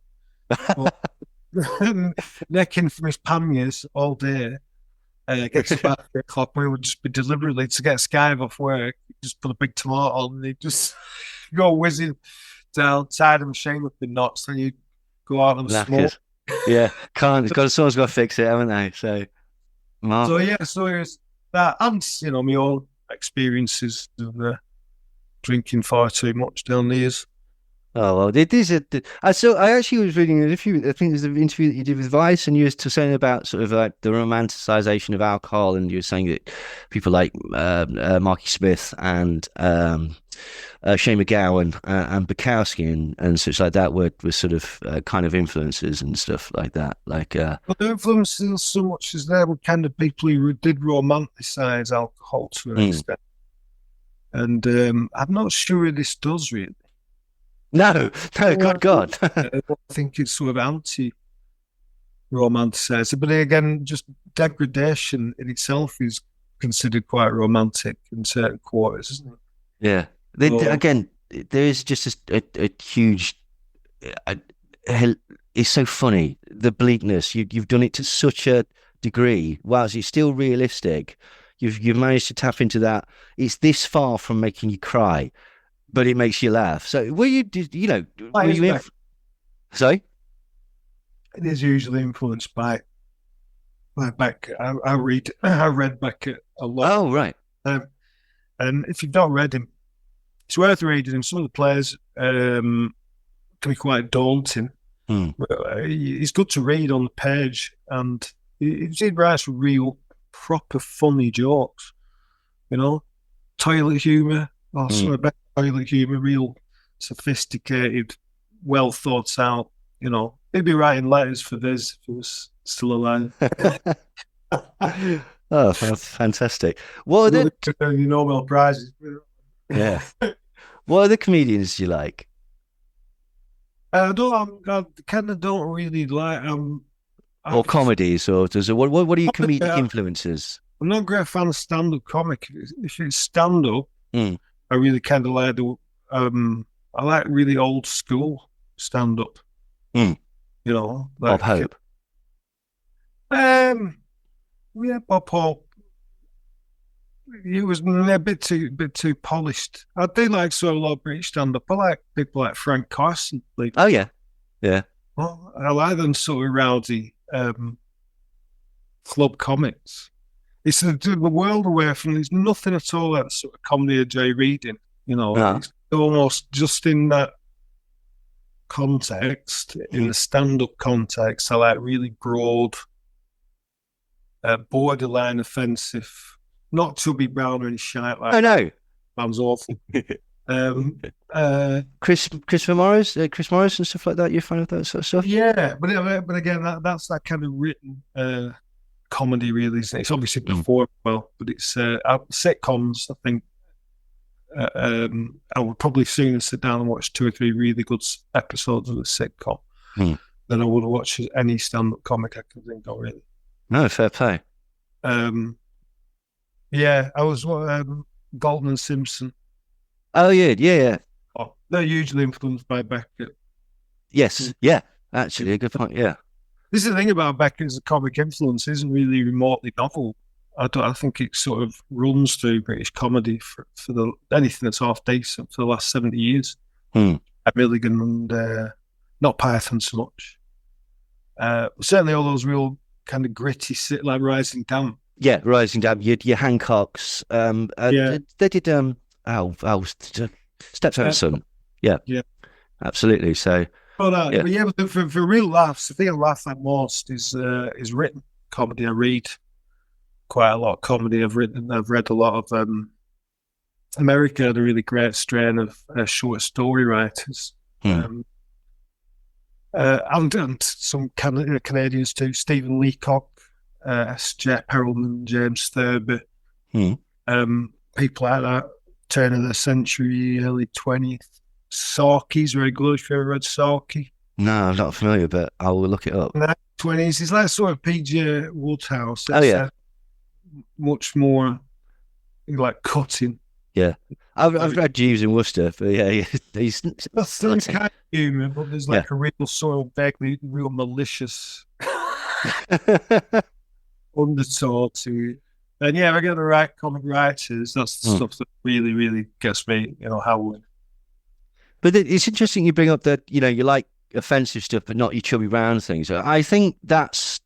Necking from his panniers all day. Gets about 3 o'clock. We would just be deliberately, to get Skive off work, just put a big tomato on and he'd just go whizzing down, tie the machine with the knots, and you go out and smoke.
Yeah, someone's got to fix it, haven't they? So it was that, and my own experiences of drinking far too much down the years. Oh well, I actually was reading an interview. I think it was an interview that you did with Vice, and you were saying about sort of like the romanticization of alcohol, and you were saying that people like Marky Smith and Shane McGowan and Bukowski and such like that were sort of kind of influences and stuff like that. Like,
well, the influences so much as they were kind of people who did romanticize alcohol to an extent, and I'm not sure this does really.
No, good God.
I think it's sort of anti-romanticized. But again, just degradation in itself is considered quite romantic in certain quarters, isn't it?
Yeah. Again, there is just a huge... it's so funny, the bleakness. You've done it to such a degree, whilst it's still realistic. You've managed to tap into that. It's this far from making you cry, but it makes you laugh. So were you sorry?
It is usually influenced by Beckett. I read Beckett a lot.
Oh, right.
And if you've not read him, it's worth reading him. Some of the plays can be quite daunting. He's good to read on the page, and he writes real, proper funny jokes. Toilet humour. Toilet humour, real sophisticated, well thought out. He'd be writing letters for this if he was still alive.
Oh, fantastic! What are the
Nobel prizes?
Yeah. What are the comedians you like?
I kind of don't really like
or comedies, or what are your comedic influences?
I'm not a great fan of stand-up comic. If it's stand-up, I really kind of like I like really old school stand-up. Like
Bob Hope.
Yeah, Bob Hope. He was a bit too polished. I do like a lot of British stand-up. I like people like Frank Carson.
Oh yeah.
Well, I like them sort of rowdy club comics. It's the world away from. There's nothing at all like sort of comedy of Jay Reading. It's almost just in that context, in the stand-up context. I like really broad, borderline offensive, not Chubby Brown or any shite like.
Oh no,
man's awful.
Chris Morris and stuff like that. You're a fan of that sort of stuff?
Yeah, but again, that's that kind of written comedy, really, isn't it? It's obviously performed well, but it's sitcoms. I think I would probably sooner sit down and watch 2 or 3 really good episodes of a sitcom than I would watch any stand-up comic I can think of, really.
No, fair play.
Yeah, I was Dalton and Simpson.
Oh yeah.
Oh, they're hugely influenced by Beckett.
Yes, yeah, actually, a good point. Yeah.
This is the thing about Beckett's comic influence isn't really remotely novel. I think it sort of runs through British comedy for anything that's half decent for the last 70 years. Milligan and not Python so much. Certainly all those real kind of gritty, like Rising Damp.
Yeah, Rising Damp. Your Hancocks. They did Stepfather's Son. Yeah, absolutely. So.
But for real laughs, the thing I laugh at most is written comedy. I read quite a lot of comedy. I've read a lot of America had a really great strain of short story writers, and some Canadians too. Stephen Leacock, S. J. Perelman, James Thurber. People like that, turn of the century, early 20th. Sorky's very good. If you ever read Sorky.
No, I'm not familiar, but I will look it up.
20s. It's like sort of P.J. Woodhouse.
Oh, yeah.
Much more like cutting.
Yeah. I've read Jeeves in Worcester, but yeah, he's
Still kind of humour, but there's like a real sort of vaguely real malicious undertone to it. And yeah, I get the right comic writers. That's the stuff that really, really gets me, howling.
But it's interesting you bring up that, you like offensive stuff, but not your chubby round things. I think that's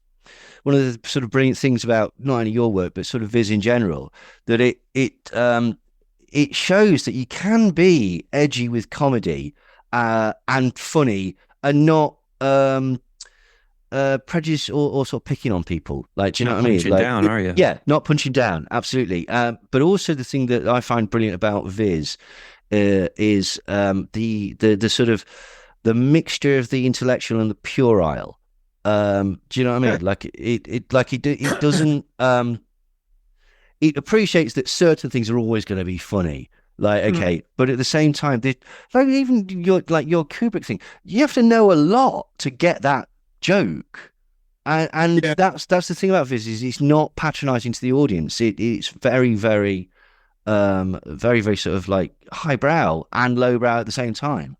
one of the sort of brilliant things about not only your work, but sort of Viz in general, that it shows that you can be edgy with comedy and funny and not prejudice or sort of picking on people. Like, do you know what I mean?
Punching down, are you?
Yeah, not punching down, absolutely. But also the thing that I find brilliant about Viz is the sort of the mixture of the intellectual and the puerile. Do you know what I mean? Like it doesn't. It appreciates that certain things are always going to be funny. Like, okay, but at the same time, like even your Kubrick thing, you have to know a lot to get that joke. And that's the thing about Viz is it's not patronizing to the audience. It's very, very, very, very sort of like highbrow and lowbrow at the same time.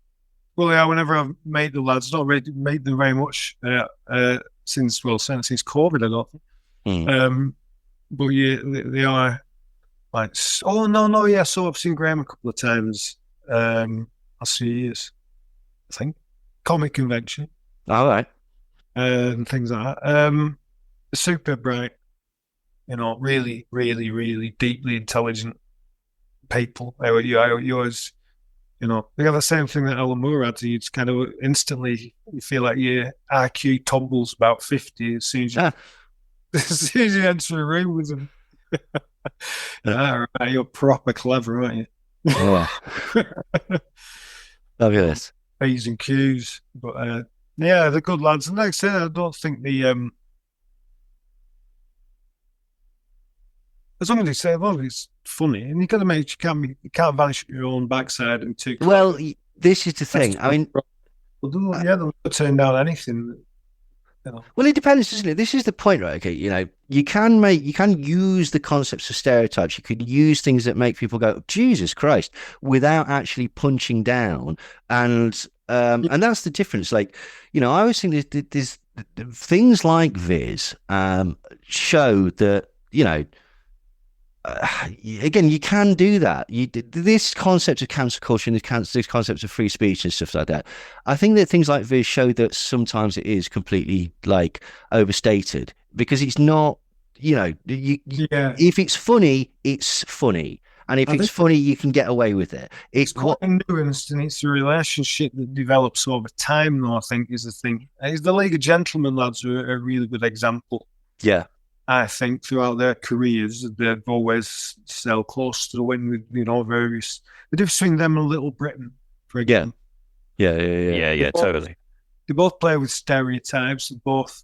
Well, yeah, whenever I've made the lads, not really made them very much since COVID, I don't think. But yeah, they are like, oh no, yeah. So I've seen Graham a couple of times. I see years, I think, comic convention.
All right.
And things like that. Super bright, really, really, really deeply intelligent people. Yours, they have the same thing that Alan Moore had. You just kind of instantly you feel like your IQ tumbles about 50 as soon as you enter a room with them. Right, you're proper clever, aren't you?
Yeah. Fabulous.
P's and Q's, but yeah, they're good lads. And like I said, I don't think as long as it's funny, and you got to make you can't vanish your own backside and too.
Well, this is the thing. I mean,
they'll turn down anything.
Well, it depends, doesn't it? This is the point, right? Okay, you can use the concepts of stereotypes. You could use things that make people go, Jesus Christ, without actually punching down. And that's the difference. Like, I always think there's things like Viz show that, again, you can do that. This concept of cancel culture and this concept of free speech and stuff like that. I think that things like Viz show that sometimes it is completely like overstated because it's not. If it's funny, it's funny, and if it's funny, you can get away with it. It's
quite nuanced, and it's the relationship that develops over time. Though I think is the thing. It's the League of Gentlemen lads are a really good example.
Yeah.
I think throughout their careers, they've always sailed close to the win with, various. The difference between them and Little Britain, for example.
Yeah,
totally.
They both play with stereotypes. They both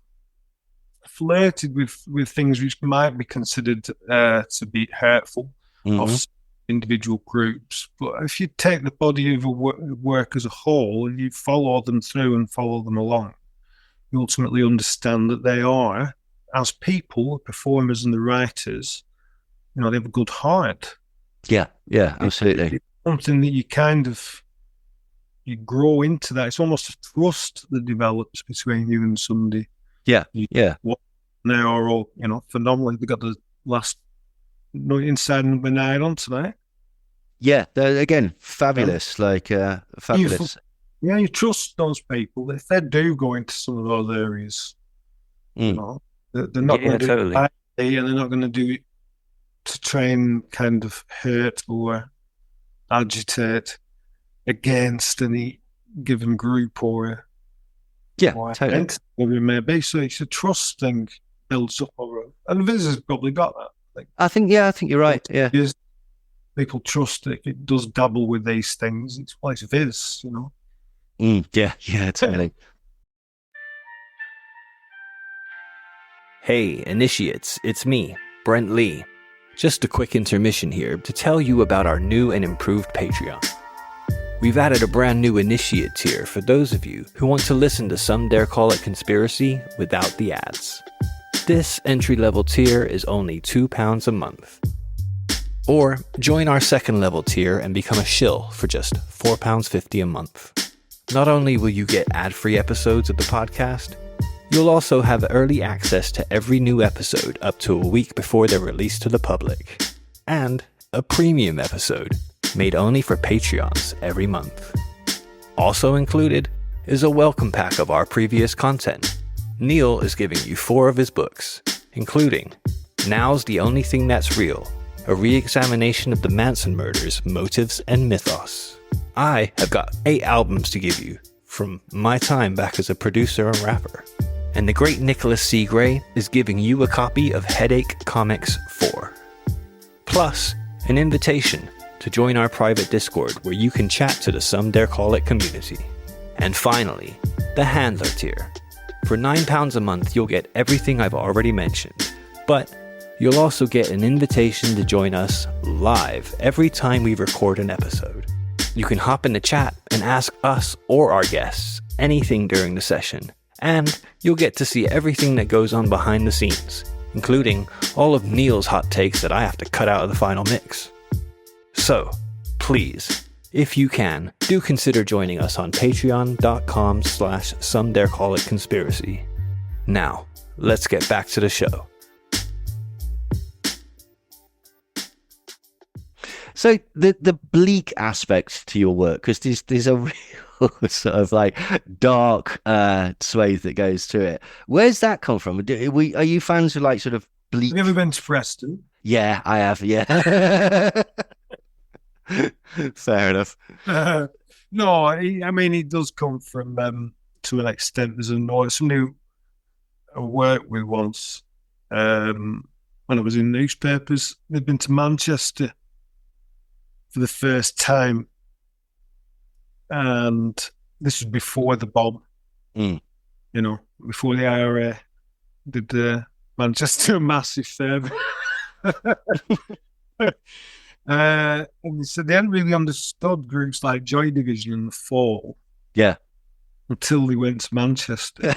flirted with things which might be considered to be hurtful of individual groups. But if you take the body of a work as a whole and you follow them through and follow them along, you ultimately understand that they are, as people, performers and the writers, they have a good heart.
Yeah, absolutely.
It's something that you grow into that. It's almost a trust that develops between you and somebody.
Yeah.
They are all, phenomenally. They got the last Inside number 9 on tonight.
Yeah, they're, again, fabulous. Fabulous.
You trust those people. If they do go into some of those areas, they're not going to do it lightly, and they're not going to do it to try and kind of hurt or agitate against any given group or
totally.
Whatever it may be. So it's a trust thing builds up over, and Viz has probably got that. I think you're right. Yeah, people trust that it does dabble with these things. It's Viz,
Yeah, totally.
Hey, initiates, it's me, Brent Lee. Just a quick intermission here to tell you about our new and improved Patreon. We've added a brand new initiate tier for those of you who want to listen to Some Dare Call It Conspiracy without the ads. This entry-level tier is only £2 a month. Or join our second-level tier and become a shill for just £4.50 a month. Not only will you get ad-free episodes of the podcast, you'll also have early access to every new episode up to a week before they're released to the public, and a premium episode made only for Patreons every month. Also included is a welcome pack of our previous content. Neil is giving you 4 of his books, including Now's the Only Thing That's Real, a re-examination of the Manson murders, motives, and mythos. I have got 8 albums to give you from my time back as a producer and rapper. And the great Nicholas C. Gray is giving you a copy of Headache Comics 4. Plus, an invitation to join our private Discord where you can chat to the Some Dare Call It community. And finally, the Handler tier. For £9 a month, you'll get everything I've already mentioned, but you'll also get an invitation to join us live every time we record an episode. You can hop in the chat and ask us or our guests anything during the session, and you'll get to see everything that goes on behind the scenes, including all of Neil's hot takes that I have to cut out of the final mix. So, please, if you can, do consider joining us on patreon.com/somedarecallitconspiracy. Now, let's get back to the show.
So the bleak aspect to your work, because there's a real sort of like dark swathe that goes to it. Where's that come from? Are you fans of like sort of bleak?
Have you ever been to Preston?
Yeah, I have. Yeah. Fair enough.
No, I mean it does come from to an extent. There's somebody who I worked with once when I was in newspapers. They'd been to Manchester for the first time, and this was before the bomb. You know, before the IRA did Manchester a massive favour. And they said they hadn't really understood groups like Joy Division in the fall.
Yeah.
Until they went to Manchester.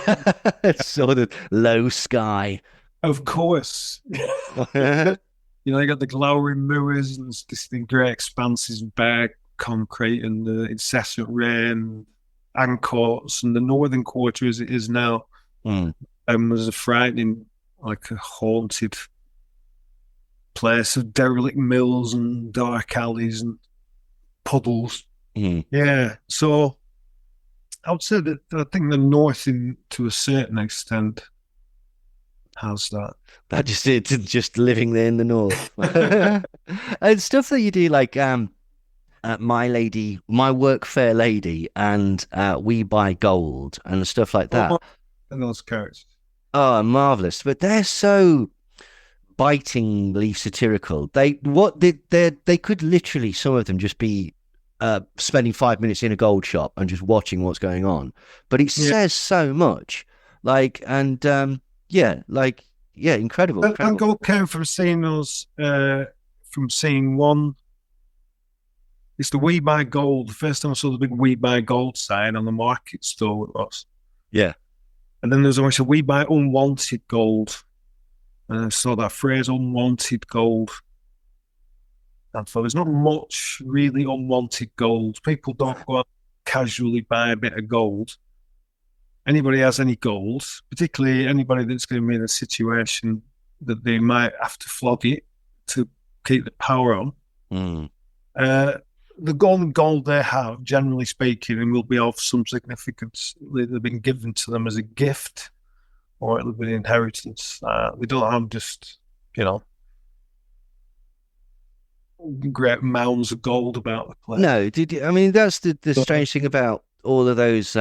Sort of low sky.
Of course. You know, they got the glowering moors and this great expanses of bare concrete and the incessant rain, Ancoats, and the northern quarter as it is now. Was a frightening, like a haunted place of derelict mills and dark alleys and puddles. Yeah, so I would say that I think the north, to a certain extent, has that.
That it's just living there in the north. And stuff that you do like My Work Fair Lady and We Buy Gold and stuff like that.
And those characters.
Oh, marvelous! But they're so bitingly satirical. They could literally, some of them, just be spending 5 minutes in a gold shop and just watching what's going on. But it says so much. Incredible.
And gold came from seeing those, from seeing one. It's the We Buy Gold. The first time I saw the big We Buy Gold sign on the market store with us.
Yeah. And
then there's always a We Buy Unwanted Gold. And I saw that phrase, unwanted gold. And so there's not much really unwanted gold. People don't go out casually buy a bit of gold. Anybody has any gold, particularly anybody that's going to be in a situation that they might have to flog it to keep the power on. The gold they have, generally speaking, and will be of some significance. They've been given to them as a gift, or it'll be an inheritance. They don't have just, great mounds of gold about the place.
No, that's the strange thing about all of those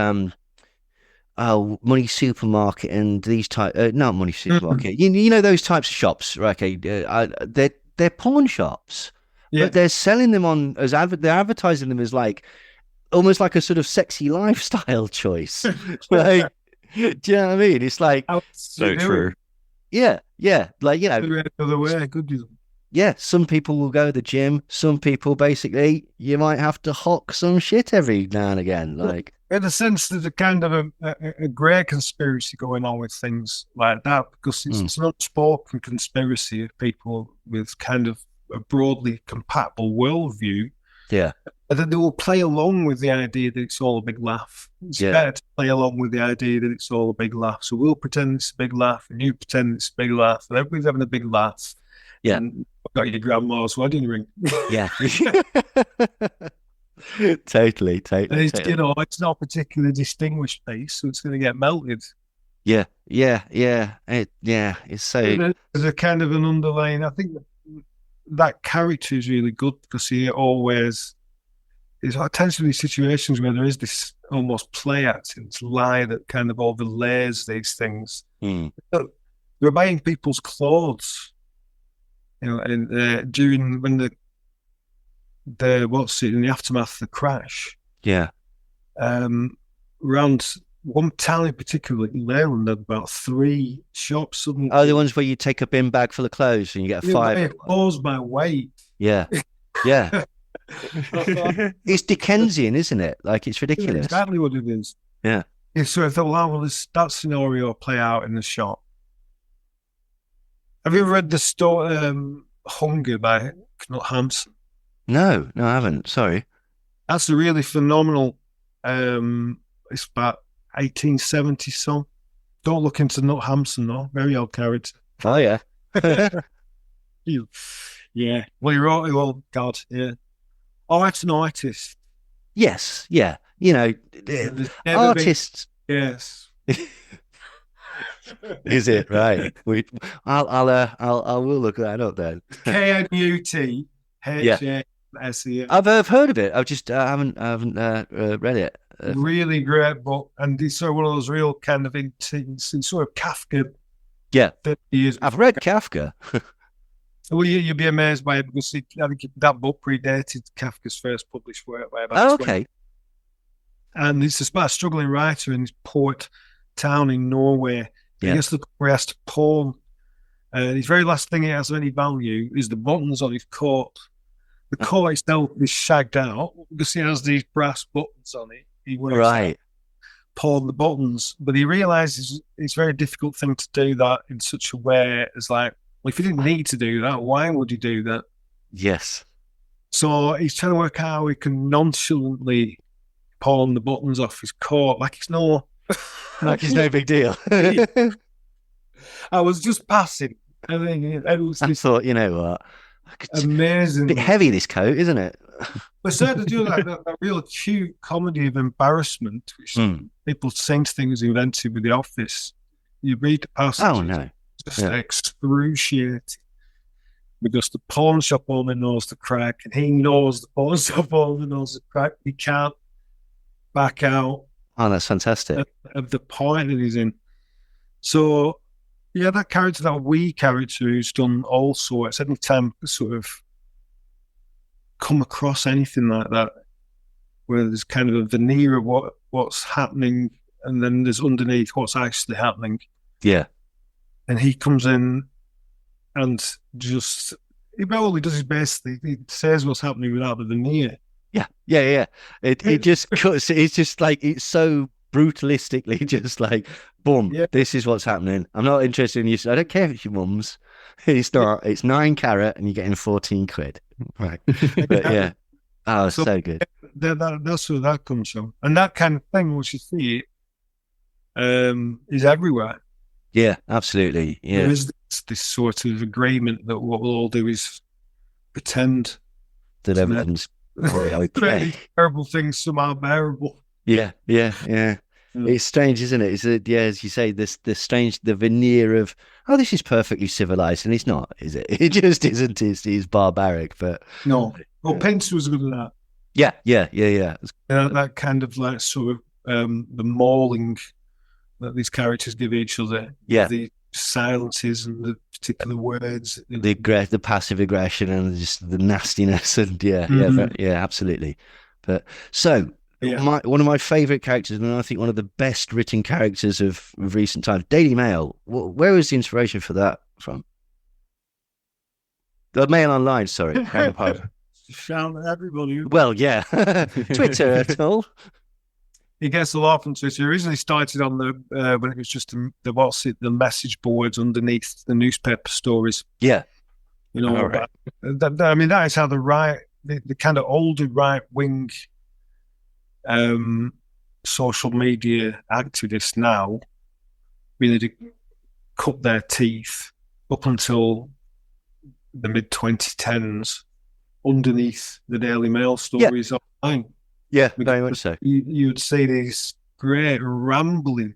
Money Supermarket and these type, not Money Supermarket. You know those types of shops, right? Okay, they're pawn shops, but they're selling them on as they're advertising them as like almost like a sort of sexy lifestyle choice. Like, do you know what I mean? It's like
so true.
Yeah, like
the other way, could you?
some people will go to the gym. Some people, basically, you might have to hock some shit every now and again. Like,
in a sense, there's a kind of a grey conspiracy going on with things like that, because it's an unspoken conspiracy of people with kind of a broadly compatible worldview.
Yeah.
And then they will play along with the idea that it's all a big laugh. It's better to play along with the idea that it's all a big laugh. So we'll pretend it's a big laugh, and you pretend it's a big laugh, and everybody's having a big laugh.
Yeah.
And I've got your grandma's wedding ring.
Yeah. Totally.
And it's, you know, it's not a particularly distinguished piece, so it's going to get melted.
Yeah. It's so.
There's a kind of an underlying. I think that character is really good because he always. It tends to be situations where there is this almost play acting, this lie that kind of overlays these things. They're buying people's clothes, you know, and during when in the aftermath of the crash.
Yeah.
Around one town in particular, in Ireland, there were about 3 shops. Suddenly,
the ones where you take a bin bag full of clothes and you get a 5.
Clothes by weight.
Yeah. It's Dickensian, isn't it? Like, it's ridiculous.
Exactly what it is.
Yeah.
So I thought, well, that scenario play out in the shop. Have you ever read the story Hunger by Knut Hamsun?
No, I haven't. Sorry.
That's a really phenomenal. It's about 1870 song. Don't look into Knut Hamsun, though. Very old character.
Oh yeah.
Yeah. Well, he wrote it. Well, God, yeah. Oh, that's an artist.
Yes. Yeah. You know, artists.
Yes.
Is it right? I will look that up then.
KNUTHASE.
I've heard of it. I haven't read it.
Really great book, and it's sort of one of those real kind of intense, sort of Kafka.
Yeah,
years.
I've read Kafka.
Well, you'll be amazed by it because I think that book predated Kafka's first published work by about 20.
Okay.
And it's about a struggling writer in this port town in Norway.
Yeah.
He has to pawn. His very last thing he has of any value is the buttons on his coat. The coat itself is shagged out because he has these brass buttons on it. He works pawn the buttons, but he realizes it's a very difficult thing to do that in such a way as like, well, if you didn't need to do that, why would you do that?
Yes.
So he's trying to work out how he can nonchalantly pawn the buttons off his coat like it's no
big deal.
I was just passing. I
thought, you know what?
Amazing.
A bit heavy, this coat, isn't it?
But started to do that real acute comedy of embarrassment, which people saying things invented with The Office. You read the passage.
Oh, no.
Just excruciating. Because the pawn shop owner knows the crack, and he knows the pawn shop owner knows the crack. He can't back out.
Oh, that's fantastic.
Of the point that he's in. So, yeah, that character, that wee character who's done all sorts, any time sort of come across anything like that, where there's kind of a veneer of what's happening, and then there's underneath what's actually happening.
Yeah.
And he comes in and just, all he does is basically, he says what's happening without the veneer.
Yeah. It just cuts. It's just like, it's so brutalistically just like, boom, this is what's happening. I'm not interested in you. I don't care if it's your mum's. It's not. It's 9 carat and you're getting 14 quid. Right. But yeah. Oh, so good.
That's where that comes from. And that kind of thing, which you see, is everywhere.
Yeah, absolutely. Yeah.
There is this sort of agreement that what we'll all do is pretend
that everything's okay.
Terrible things somehow bearable.
Yeah. It's strange, isn't it? It's as you say, the veneer of, oh, this is perfectly civilized, and it's not, is it? It just isn't. It's barbaric, but
no. Well, Pence was good at that.
Yeah.
That kind of like sort of the mauling that these characters give each other.
Yeah.
The silences and the particular words.
The passive aggression and just the nastiness and absolutely. But so. Yeah. One of my favourite characters, and I think one of the best written characters of recent times, Daily Mail. Where was the inspiration for that from? The Mail Online, sorry. Beg your pardon.
Shout at everybody.
Well, yeah. Twitter at all.
He gets a lot from Twitter. He originally started on the when it was just the message boards underneath the newspaper stories.
Yeah.
You know,
All right.
that is how the kind of older right wing social media activists now really cut their teeth up until the mid 2010s underneath the Daily Mail stories online.
Yeah, very much so.
You would see these great rambling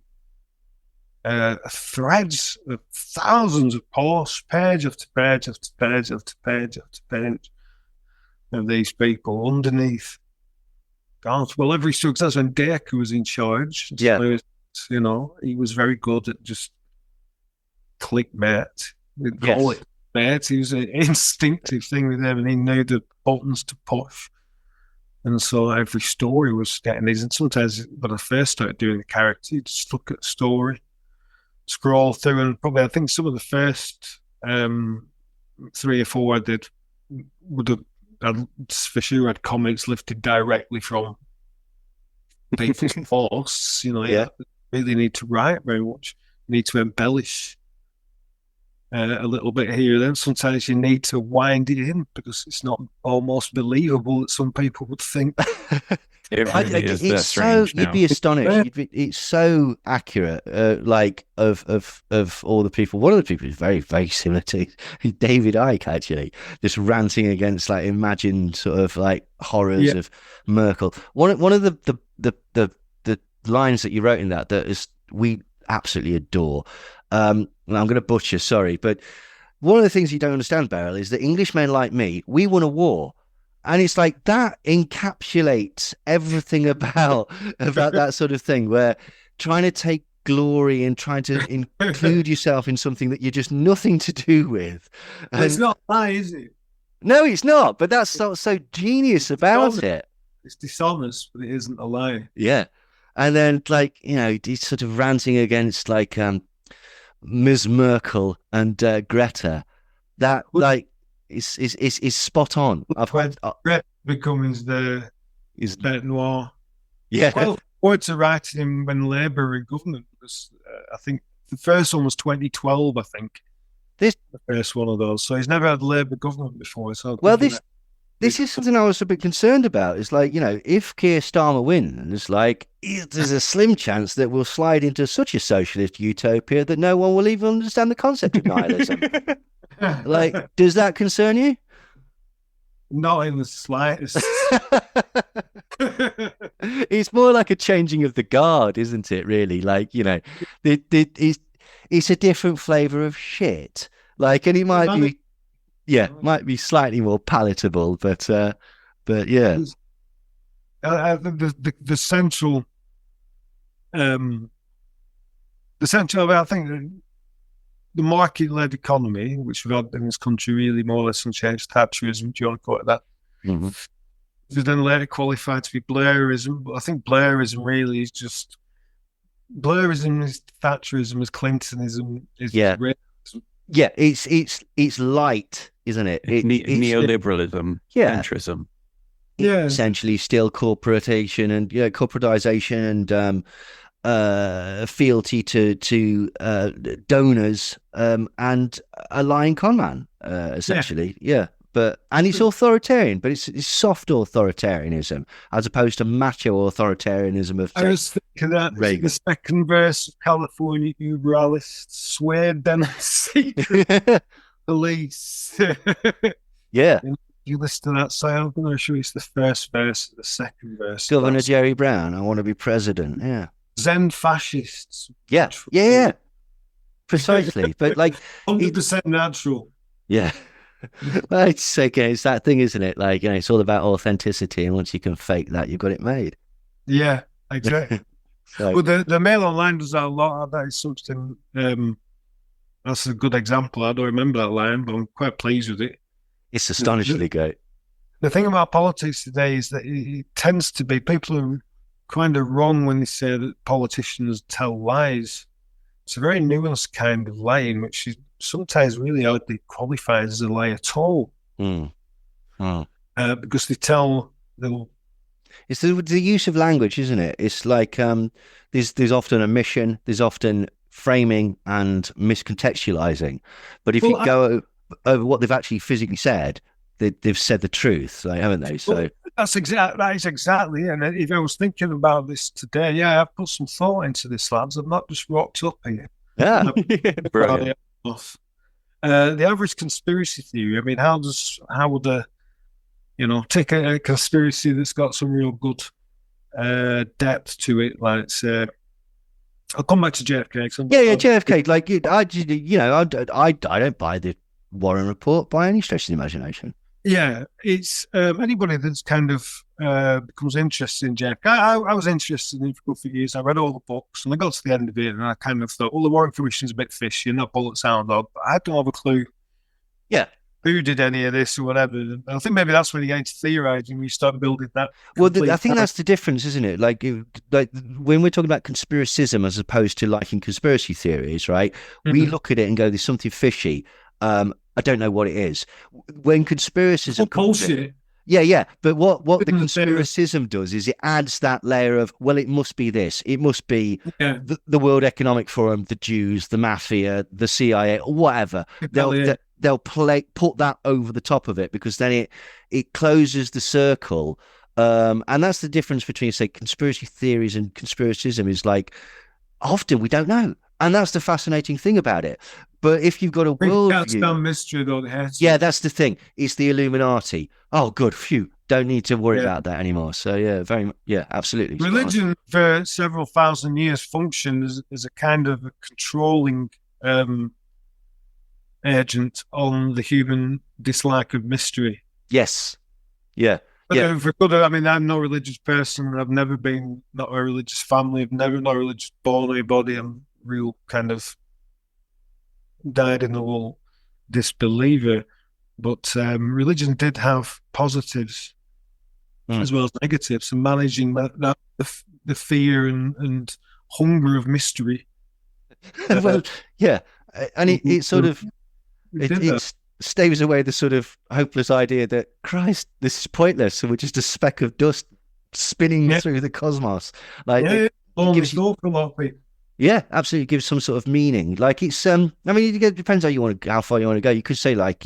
threads of thousands of posts, page after page after page after page after page of these people underneath. God, well, every success when Dacre was in charge.
Yeah.
You know, he was very good at just clickbait. We'd
Yes.
call it clickbait. It was an instinctive thing with him, and he knew the buttons to push. And so every story was getting these. And sometimes when I first started doing the character, you just look at the story, scroll through, and probably I think some of the first 3 or 4 I did would have for sure had comments lifted directly from people's posts. You know,
Yeah.
you really need to write very much. You need to embellish a little bit here and then. Sometimes you need to wind it in because it's not almost believable that some people would think.
It really is that
It's so
strange now.
you'd be astonished. It's so accurate. Like of all the people, one of the people is very, very similar to David Icke, actually, just ranting against like imagined sort of like horrors of Merkel. One of the lines that you wrote in that is we absolutely adore. And I'm going to butcher, sorry, but one of the things you don't understand, Beryl, is that Englishmen like me, we won a war. And it's like that encapsulates everything about that sort of thing, where trying to take glory and trying to include yourself in something that you're just nothing to do with.
And it's not that, is it?
No, it's not. But that's so genius about it.
It's dishonest, but it isn't a lie.
Yeah. And then, like, you know, he's sort of ranting against like Ms. Merkel and Greta. That like is spot on. I've heard
Greta becomes the bête noire.
yeah.
Well, words are writing him when Labour were in government. Because, I think the first one was 2012. I think the first one of those. So he's never had Labour government before. So
well, this is something I was a bit concerned about. It's like, you know, if Keir Starmer wins, like, there's a slim chance that we'll slide into such a socialist utopia that no one will even understand the concept of nihilism. Like, does that concern you?
Not in the slightest.
It's more like a changing of the guard, isn't it, really? Like, you know, it's a different flavour of shit. Like, and it might be... Yeah, might be slightly more palatable, but yeah.
The central, I think the market-led economy, which we've had in this country really more or less unchanged, Thatcherism, do you want to call it that?
Mm-hmm.
It then later qualified to be Blairism, but I think Blairism really is just Blairism is Thatcherism, as Clintonism is realism.
Yeah, it's light, isn't it?
It's neoliberalism, centrism.
Yeah, essentially still corporatization and corporatization and fealty to donors and a lying conman, essentially. Yeah. And it's authoritarian, but it's soft authoritarianism as opposed to macho authoritarianism of.
I was thinking that
Reagan.
The second verse of California Uberalists swayed them secret police.
Yeah.
You listen to that song, I'm not sure it's the first verse, the second verse.
Governor Jerry Brown, I want to be president. Yeah.
Zen fascists.
Yeah. Precisely. But like
100% natural.
Yeah. Well, it's that thing, isn't it? Like, you know, it's all about authenticity, and once you can fake that, you've got it made.
Yeah, exactly. Well, the Mail Online does that a lot. That is something. That's a good example. I don't remember that line, but I'm quite pleased with it.
It's astonishingly great.
The thing about politics today is that it tends to be people are kind of wrong when they say that politicians tell lies. it's a very nuanced kind of lying, which is sometimes really hardly qualifies as a lie at all. Because they tell they'll.
It's the use of language, isn't it? It's like there's often omission, there's often framing and miscontextualizing. But if you go over what they've actually physically said, they've said the truth, like, haven't they? So
that is exactly. And if I was thinking about this today, yeah, I've put some thought into this, lads. I've not just rocked up here.
Yeah,
brilliant. The average conspiracy theory. I mean, how would a take a conspiracy that's got some real good depth to it, like say, I'll come back to JFK.
JFK. Like I don't buy the Warren Report by any stretch of the imagination.
Yeah, it's anybody that's kind of becomes interested in JFK. I was interested in it for a few years. I read all the books, and I got to the end of it, and I kind of thought, well, the Warren Commission's a bit fishy, and that bullet sound dog, but I don't have a clue.
Yeah.
Who did any of this or whatever? And I think maybe that's when you get into theorizing, when you start building that.
Well, I think that's the difference, isn't it? Like when we're talking about conspiracism as opposed to liking conspiracy theories, right? Mm-hmm. We look at it and go, there's something fishy. I don't know what it is. When conspiracism
bullshit.
Yeah. But what the conspiracism does is it adds that layer of, well, it must be this. It must be the World Economic Forum, the Jews, the mafia, the CIA, whatever. They'll put that over the top of it, because then it closes the circle. And that's the difference between, say, conspiracy theories and conspiracism, is like, often we don't know. And that's the fascinating thing about it. But if you've got a worldview,
mystery, though,
yeah, that's the thing. It's the Illuminati. Oh, good. Phew. Don't need to worry about that anymore. So absolutely.
Religion for several thousand years functioned as a kind of a controlling agent on the human dislike of mystery.
Yes. Yeah.
I'm no religious person. I've never been not a religious family. I've never not religious born anybody. I'm real kind of died in the wool disbeliever. But religion did have positives as well as negatives, and managing that the fear and hunger of mystery.
Well, yeah, and it sort of it staves away the sort of hopeless idea that, Christ, this is pointless, so we're just a speck of dust spinning through the cosmos. Like, it gives you,
a lot of people.
Yeah, absolutely, gives some sort of meaning. Like, it's I mean, it depends how far you want to go. You could say, like,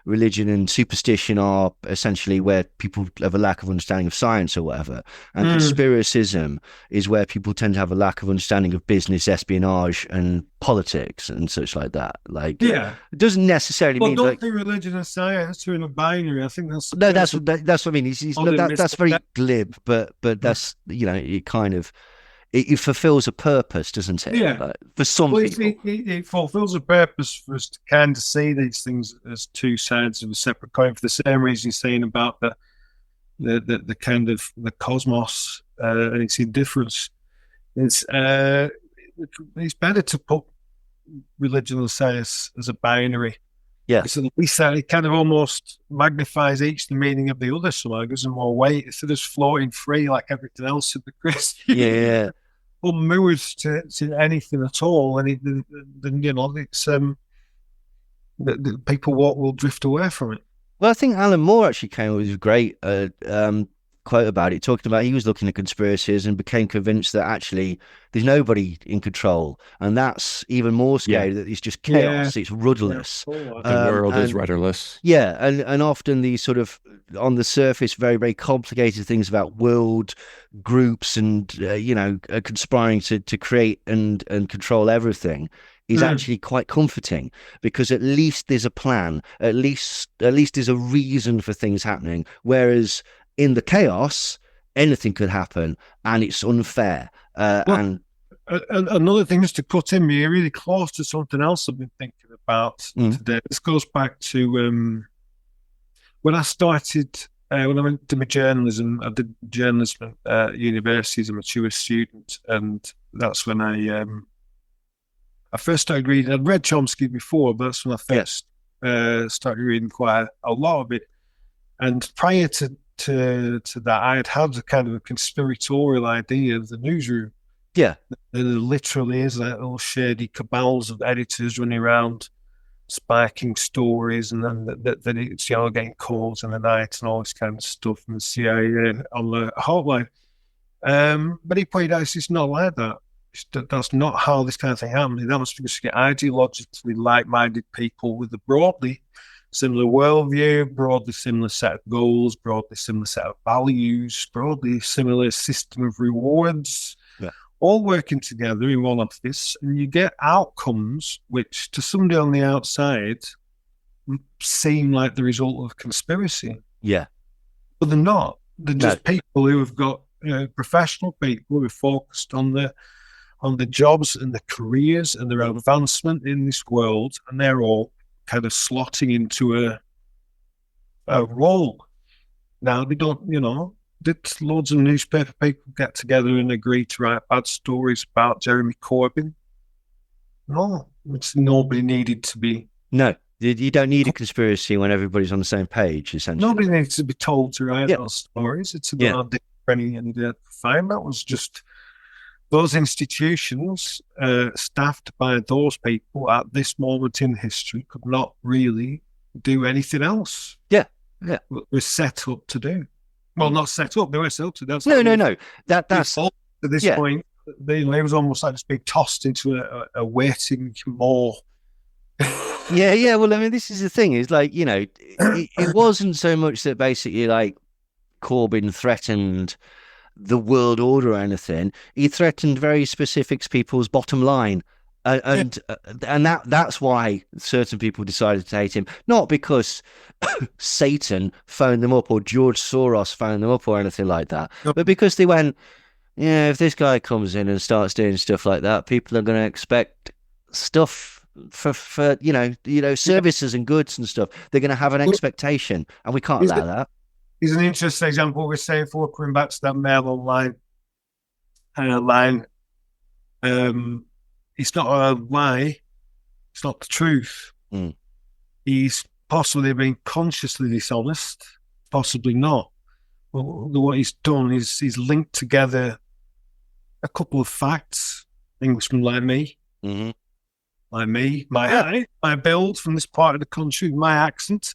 religion and superstition are essentially where people have a lack of understanding of science or whatever, and conspiracism is where people tend to have a lack of understanding of business, espionage, and politics and such like that. Like, it doesn't necessarily mean
don't think religion and science are in a binary. I think that's
that's what I mean. That's very glib, but that's it kind of. It fulfills a purpose, doesn't it?
Yeah.
Like, for some people.
It fulfills a purpose for us to kind of see these things as two sides of a separate coin, for the same reason you're saying about the kind of the cosmos and its indifference. It's better to put religion and science as a binary.
Yeah.
So at least it kind of almost magnifies each the meaning of the other, so it gives them more weight instead of just floating free like everything else in the Christian.
Yeah.
Unmoored to anything at all, and it's the people will drift away from it.
Well, I think Alan Moore actually came up with a great quote about it, talking about he was looking at conspiracies and became convinced that actually there's nobody in control, and that's even more scary, that it's just chaos, it's rudderless.
The world is rudderless.
Yeah, and often these sort of, on the surface, very, very complicated things about world groups and, conspiring to create and control everything is actually quite comforting, because at least there's a plan, at least there's a reason for things happening, whereas in the chaos, anything could happen, and it's unfair. And
another thing is to cut in, you're really close to something else I've been thinking about today. This goes back to when I started, when I went to my journalism. I did journalism at university as a mature student, and that's when I first started reading. I'd read Chomsky before, but that's when I first started reading quite a lot of it. And prior to that, I had a kind of a conspiratorial idea of the newsroom.
Yeah.
There literally is like little shady cabals of editors running around spiking stories, and then that it's getting calls in the night and all this kind of stuff from the CIA on the hotline. But he pointed out it's not like that. That's not how this kind of thing happens. That must be just get ideologically like-minded people with a broadly similar worldview, broadly similar set of goals, broadly similar set of values, broadly similar system of rewards, all working together in one office, and you get outcomes which, to somebody on the outside, seem like the result of conspiracy.
Yeah.
But they're not. They're just people who have got professional people who are focused on the jobs and the careers and their advancement in this world, and they're all kind of slotting into a role. Now, they don't, did loads of newspaper people get together and agree to write bad stories about Jeremy Corbyn? No, it's nobody needed to be.
No, you don't need a conspiracy when everybody's on the same page, essentially.
Nobody needs to be told to write those stories. It's about any fine. That was just those institutions staffed by those people at this moment in history could not really do anything else.
Yeah.
We're set up to do. Well, not set up. They were set up to. That's
no. That's
at this point. It was almost like just being tossed into a waiting more.
Yeah. Well, I mean, this is the thing. Is like it wasn't so much that basically like Corbyn threatened the world order or anything. He threatened very specific people's bottom line. And that's why certain people decided to hate him, not because Satan phoned them up or George Soros phoned them up or anything like that, but because they went, if this guy comes in and starts doing stuff like that, people are going to expect stuff for services and goods and stuff. They're going to have an expectation, and we can't allow that.
Here's an interesting example. We're saying, for coming back to that Mail Online line. It's not a lie. It's not the truth. He's possibly been consciously dishonest, possibly not. Well, what he's done is he's linked together a couple of facts. Englishmen like me, my height, my build from this part of the country, my accent,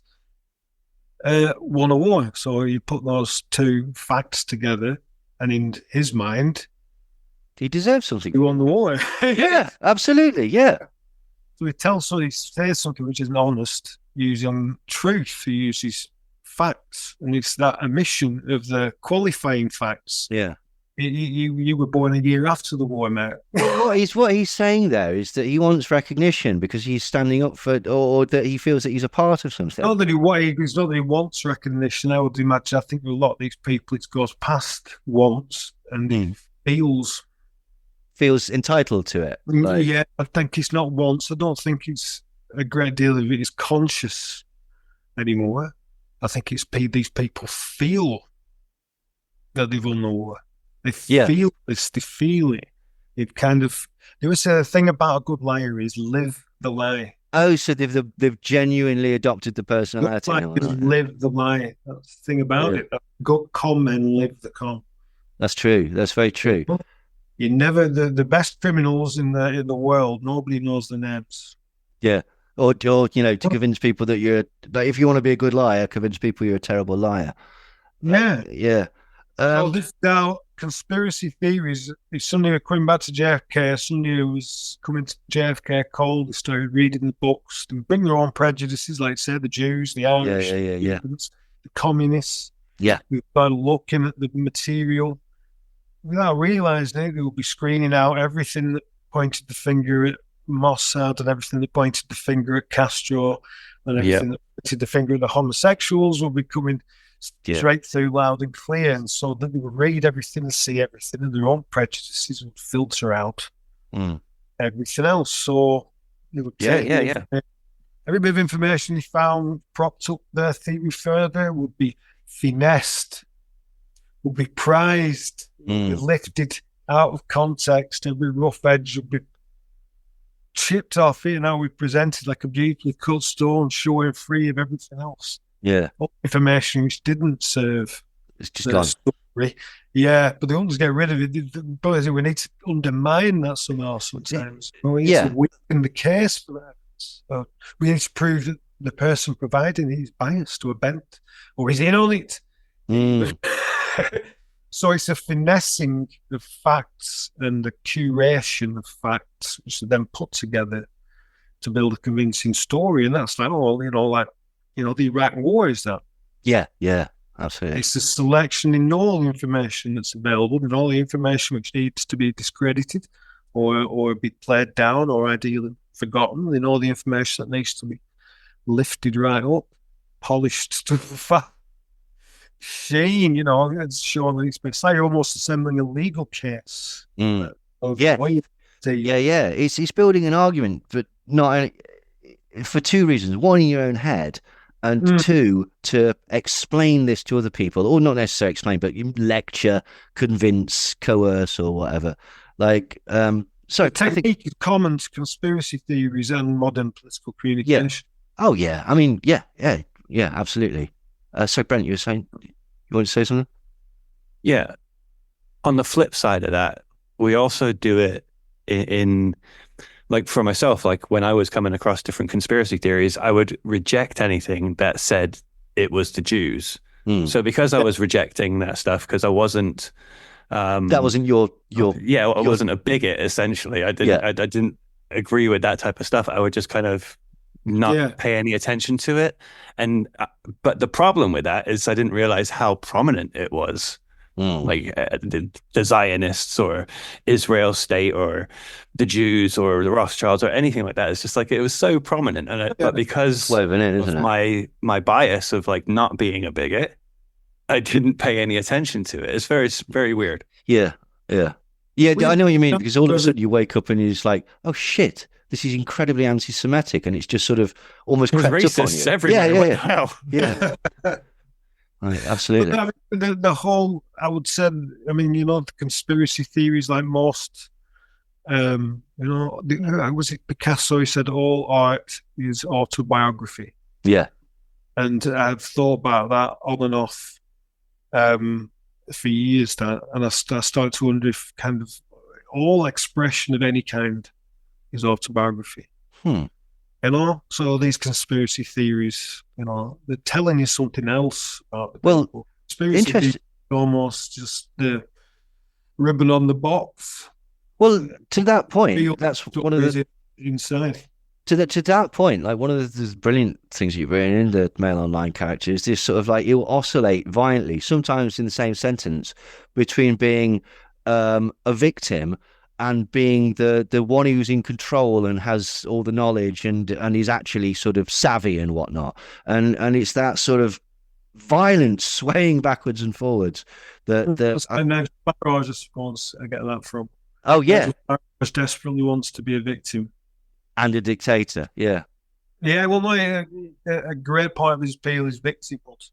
won a war. So you put those two facts together, and in his mind,
he deserves something.
He won the war.
Yeah, absolutely. Yeah.
So he says something which isn't honest, using truth. He uses facts, and it's that omission of the qualifying facts.
Yeah.
You were born a year after the war, mate.
What he's saying there is that he wants recognition because he's standing up for, or that he feels that he's a part of something.
It's not that he wants recognition. I would imagine. I think a lot of these people, it goes past wants and he
feels entitled to it.
Yeah, I think it's not wants. I don't think it's a great deal of it is conscious anymore. I think it's these people feel that they've won the war. They feel this. They feel it. It kind of. There was a thing about a good liar is live the lie.
Oh, so they've genuinely adopted the personality.
Live the lie. That's the thing about it. Good con and live the con.
That's true. That's very true.
You never the best criminals in the world. Nobody knows their names. Yeah,
or to convince people that you're like, if you want to be a good liar, convince people you're a terrible liar.
Yeah. So this now conspiracy theories. If somebody were coming back to JFK, somebody who was coming to JFK cold, they started reading the books, they bring their own prejudices, like say the Jews, the Irish, the communists.
Yeah,
we started looking at the material. Without realising it, they will be screening out everything that pointed the finger at Mossad and everything that pointed the finger at Castro and everything that pointed the finger at the homosexuals will be coming straight through loud and clear. And so they will read everything and see everything, and their own prejudices would filter out everything else. So they would take every bit of information they found, propped up their theory further, would be finessed, would be prized, would be lifted out of context. Every rough edge would be chipped off it, and now we presented like a beautifully cut stone, showing free of everything else.
Yeah,
all information which didn't serve
it's just gone.
Story Yeah, but they want to get rid of it. But we need to undermine that somehow sometimes. We need to weaken the case for that. So we need to prove that the person providing it is biased or bent or is in on it. So it's a finessing of facts and the curation of facts, which are then put together to build a convincing story. And that's like, the Iraq War is that.
Yeah, absolutely.
It's the selection in all the information that's available and all the information which needs to be discredited or be played down or ideally forgotten, and all the information that needs to be lifted right up, polished to sheen, it's showing it's like almost assembling a legal case.
Yeah. It's building an argument, but not for two reasons. One, in your own head, and two, to explain this to other people, or not necessarily explain, but you lecture, convince, coerce, or whatever. Like,
the technique is common to conspiracy theories and modern political communication.
Yeah. Oh, yeah. I mean, yeah, absolutely. So, Brent, you were saying, you want to say something?
Yeah. On the flip side of that, we also do it in like for myself, like when I was coming across different conspiracy theories, I would reject anything that said it was the Jews. So because I was rejecting that stuff, because I wasn't...
that wasn't your
I wasn't a bigot, essentially. I didn't agree with that type of stuff. I would just kind of not pay any attention to it. And but the problem with that is I didn't realize how prominent it was. Like the Zionists or Israel state or the Jews or the Rothschilds or anything like that. It's just like it was so prominent, and but because of my bias of like not being a bigot, I didn't pay any attention to it. It's very, very weird.
Yeah. I know what you mean, because all of a sudden you wake up and you're just like, oh shit, this is incredibly anti-Semitic, and it's just sort of almost crept up on you.
Everywhere.
Yeah. Right, absolutely.
The whole, I would say, the conspiracy theories, like most, was it Picasso? He said all art is autobiography.
Yeah.
And I've thought about that on and off for years now, and I started to wonder if kind of all expression of any kind is autobiography. So these conspiracy theories, they're telling you something else about the people. Conspiracy theories almost just the ribbon on the box.
Well, to that point, that's one of the
inside.
To that point, like one of the brilliant things you've written in the Mail Online character is this sort of like it'll oscillate violently, sometimes in the same sentence, between being a victim and being the one who's in control and has all the knowledge and is actually sort of savvy and whatnot. And it's that sort of violent swaying backwards and forwards that
Farage response I get that from.
Oh yeah.
Farage desperately wants to be a victim.
And a dictator, yeah.
Yeah, well, a great part of his appeal is victimhood.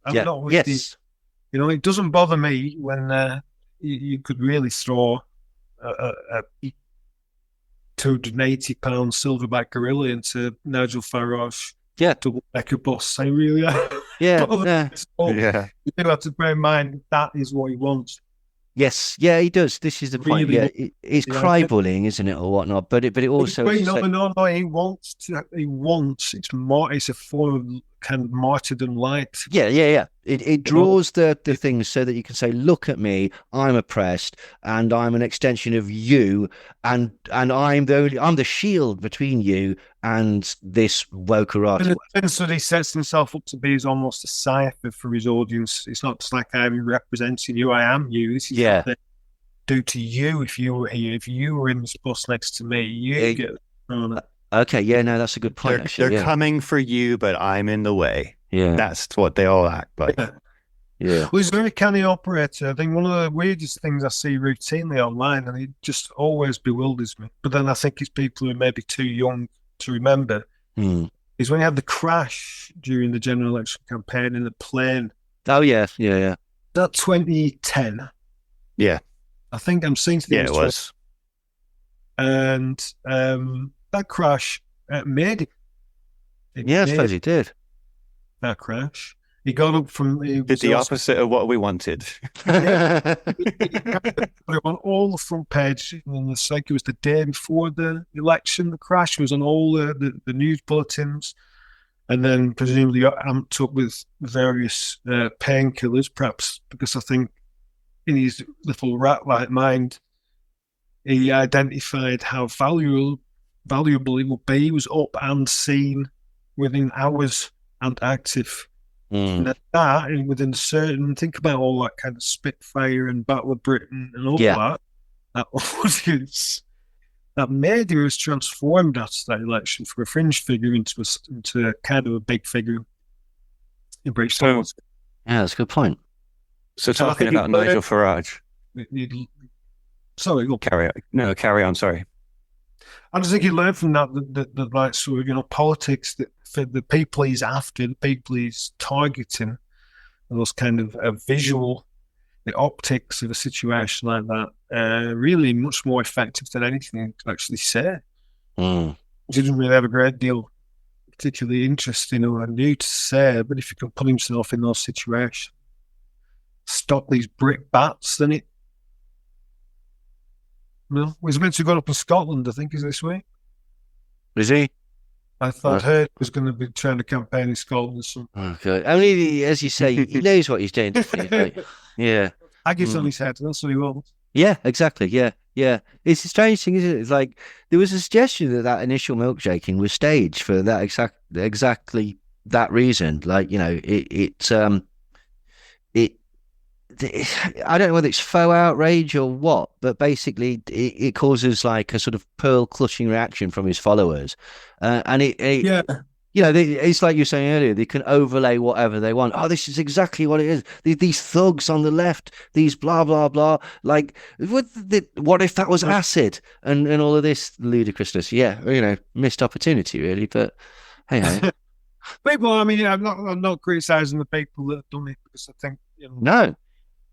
It doesn't bother me when you could really throw a 280-pound silverback gorilla into Nigel Farage.
Yeah.
Double-decker bus. I really are.
Yeah.
You do have to bear in mind that is what he wants.
Yes, yeah, he does. This is the point. It's cry bullying, isn't it, or whatnot? But it also.
No. He wants. It's a form of kind of martyrdom light.
Yeah. It draws the things so that you can say, "Look at me. I'm oppressed, and I'm an extension of you, and I'm the shield between you and this wokerati."
And so he sets himself up to be as almost a cipher for his audience. It's not just like I'm representing you. I am you. This is what they do to you if you were here. If you were in this bus next to me, you get thrown up.
Okay, yeah, no, that's a good point.
They're coming for you, but I'm in the way.
Yeah,
that's what they all act like.
Yeah.
Well, he's a very canny operator. I think one of the weirdest things I see routinely online, and it just always bewilders me. But then I think it's people who may be too young to remember. Is when he had the crash during the general election campaign in the plane.
Oh yeah.
That 2010.
Yeah,
I think I'm seeing.
Yeah, it was.
And that crash made it.
I suppose it did.
That crash. He got up from. He
Did the opposite of what we wanted.
Put it on all the front page, and it's like it was the day before the election. The crash was on all the news bulletins, and then presumably got amped up with various painkillers, perhaps because I think in his little rat-like mind, he identified how valuable it would be. He was up and seen within hours and active. And that, and within certain, think about all that kind of Spitfire and Battle of Britain and all that audience, that media has transformed after that election from a fringe figure into a kind of a big figure in British politics.
Yeah, that's a good point.
So talking about Nigel Farage.
Sorry, go
carry on. No, carry on. Sorry.
I just think he learned from that like sort of politics, that for the people he's after, the people he's targeting, and those kind of visual, the optics of a situation like that, really much more effective than anything he could actually say. He didn't really have a great deal particularly interesting or new to say, but if he can put himself in those situations, stop these brick bats, then it. No, he's meant to go up in Scotland, I think, is this week.
Is he?
I thought heard he was going to be trying to campaign in Scotland or something.
Oh, God. I mean, as you say, he knows what he's doing. Yeah.
Haggis on his head, that's what he wants.
Yeah, exactly. Yeah. It's a strange thing, isn't it? It's like there was a suggestion that initial milkshaking was staged for that exactly that reason. Like, you know, I don't know whether it's faux outrage or what, but basically it causes like a sort of pearl clutching reaction from his followers, and it's like you were saying earlier, they can overlay whatever they want. Oh, this is exactly what it is. These thugs on the left, these blah blah blah. Like, what if that was acid and all of this ludicrousness? Yeah, you know, missed opportunity really. But hey,
people. I mean, I'm not criticizing the people that have done it, because I think
no.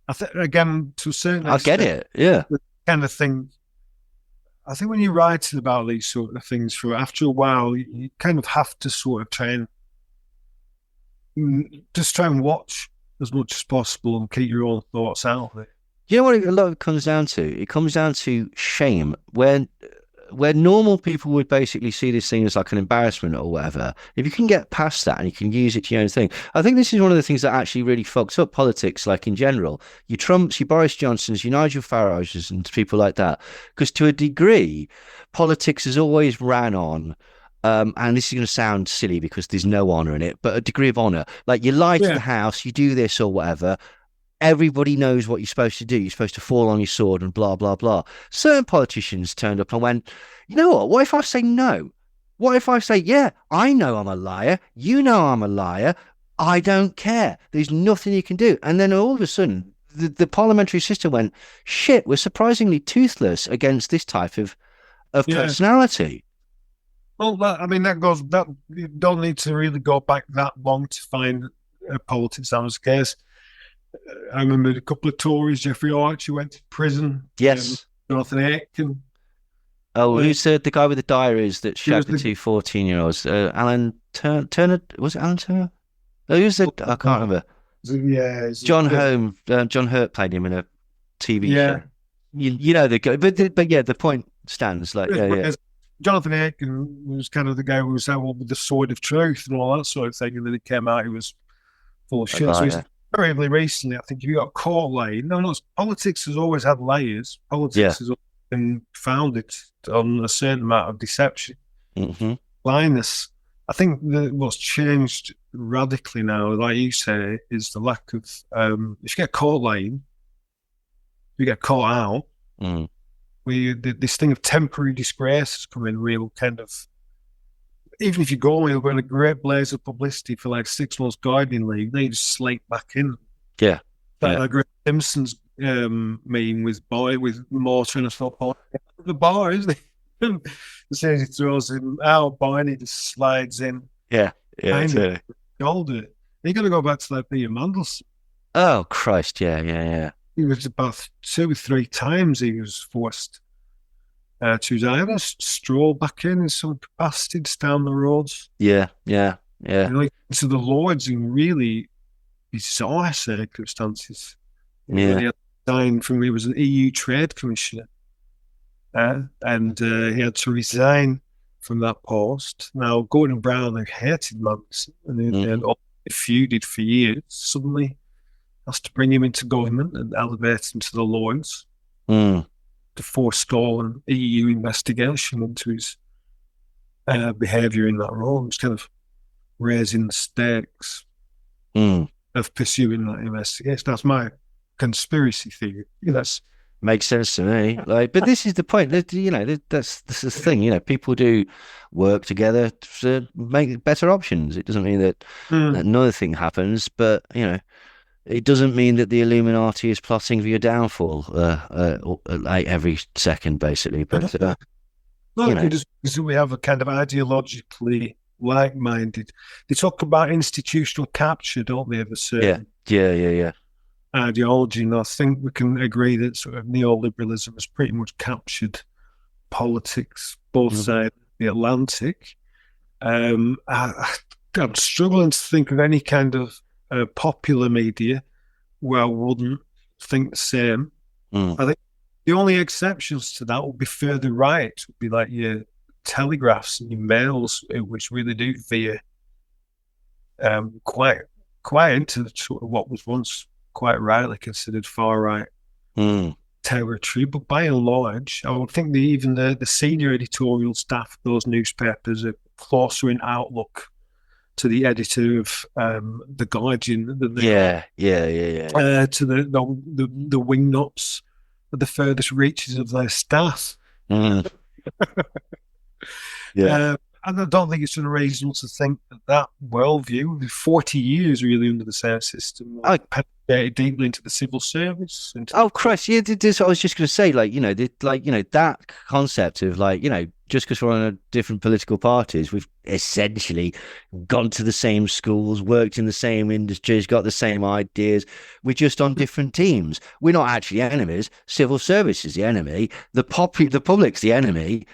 I think, again, to a certain extent,
I get it, yeah.
The kind of thing, I think when you're writing about these sort of things, after a while, you kind of have to sort of try and watch as much as possible and keep your own thoughts out of it.
You know what a lot of it comes down to? It comes down to shame. Where normal people would basically see this thing as like an embarrassment or whatever, if you can get past that and you can use it to your own thing, I think this is one of the things that actually really fucks up politics, like in general. Your Trumps, your Boris Johnsons, your Nigel Farages and people like that. Because to a degree, politics has always ran on, and this is going to sound silly because there's no honour in it, but a degree of honour. Like, you lie to the house, you do this or whatever, everybody knows what you're supposed to do. You're supposed to fall on your sword and blah, blah, blah. Certain politicians turned up and went, you know what if I say no? What if I say, yeah, I know I'm a liar. You know I'm a liar. I don't care. There's nothing you can do. And then all of a sudden, the parliamentary system went, shit, we're surprisingly toothless against this type of personality.
Well, that you don't need to really go back that long to find politics that was the case. I remember a couple of Tories, Jeffrey Archer went to prison.
Yes.
Jonathan Aiken.
Oh, who's the guy with the diaries that shagged the two 14-year-olds? Alan Turner? Was it Alan Turner? Oh, who's the... I can't remember.
Yeah.
John Hurt played him in a TV show. You know the guy. But yeah, the point stands. Like, yeah.
Jonathan Aiken was kind of the guy who was out with the sword of truth and all that sort of thing, and then it came out he was full of shit. So he's very recently, I think, if you got caught lying, politics has always had layers. Politics has always been founded on a certain amount of deception, blindness. I think what's changed radically now, like you say, is the lack of. If you get caught lying, you get caught out. This thing of temporary disgrace has come in real kind of. Even if you go away, you'll go in a great blaze of publicity for like 6 months gardening league, then you just slate back in.
Yeah.
Like Greg Simpson's meeting with Mortar and a stop the bar, isn't he? As soon as he throws him out, Barney just slides in.
Yeah. Totally.
Hold it. You got to go back to like Peter Mandelson.
Oh, Christ. Yeah.
He was about 2 or 3 times he was forced to either stroll back in some capacity down the roads.
Yeah.
To the Lords and really bizarre circumstances.
Yeah.
He had resigned from, he was an EU trade commissioner, and he had to resign from that post. Now, Gordon Brown, who hated Manson and they had feuded for years, suddenly has to bring him into government and elevate him to the Lords to forestall an EU investigation into his behaviour in that role. It's kind of raising the stakes of pursuing that investigation. That's my conspiracy theory. That's
makes sense to me. Like, but this is the point. That's the thing. People do work together to make better options. It doesn't mean that another thing happens, but it doesn't mean that the Illuminati is plotting for your downfall like every second, basically. But
just because we have a kind of ideologically like-minded. They talk about institutional capture, don't they? Of a certain
yeah.
ideology, and I think we can agree that sort of neoliberalism has pretty much captured politics, both sides of the Atlantic. I'm struggling to think of any kind of popular media where I wouldn't think the same. I think the only exceptions to that would be further right, would be like your telegraphs and your mails, which really do veer quite into sort of what was once quite rightly considered far right territory. But by and large, I would think that even the senior editorial staff of those newspapers are closer in outlook to the editor of the Guardian than they to the wingnuts at the furthest reaches of their staff. And I don't think it's unreasonable to think that worldview, 40 years really under the same system, penetrated deeply into the civil service.
Christ, yeah, this I was just going to say, that concept of just because we're on a different political parties, we've essentially gone to the same schools, worked in the same industries, got the same ideas. We're just on different teams. We're not actually enemies. Civil service is the enemy. The public's the enemy.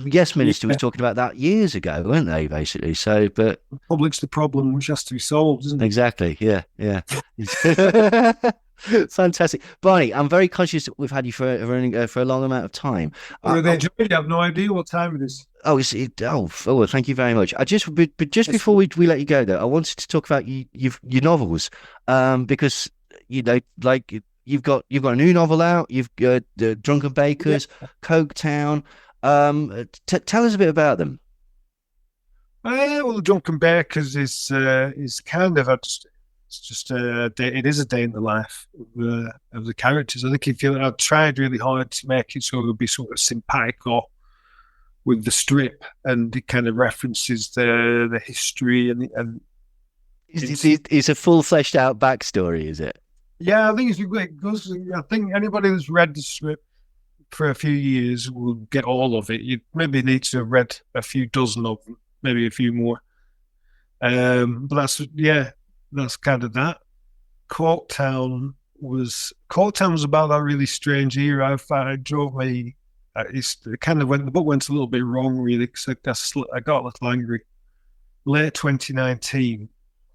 Yes, Minister was talking about that years ago, weren't they, basically? So, but...
The public's the problem which has to be solved, isn't it?
Exactly, yeah. Fantastic. Barney, I'm very conscious that we've had you for a long amount of time.
I have no idea what time it is.
Thank you very much. Before we let you go, though, I wanted to talk about your novels, because you've got a new novel out. You've got Drunken Bakers, Coketown. Tell us a bit about them.
Well, Drunken Bakers is kind of it's just a day. It is a day in the life of the characters. I think I've tried really hard to make it so it would be sort of simpatico with the strip, and it kind of references the history and
it's a full fleshed out backstory, is it?
Yeah, I think I think anybody who's read the strip for a few years will get all of it. You maybe need to have read a few dozen of them, maybe a few more. But that's kind of that. Coketown was about that really strange era. It drove me. The book went a little bit wrong, really, because I got a little angry. Late 2019,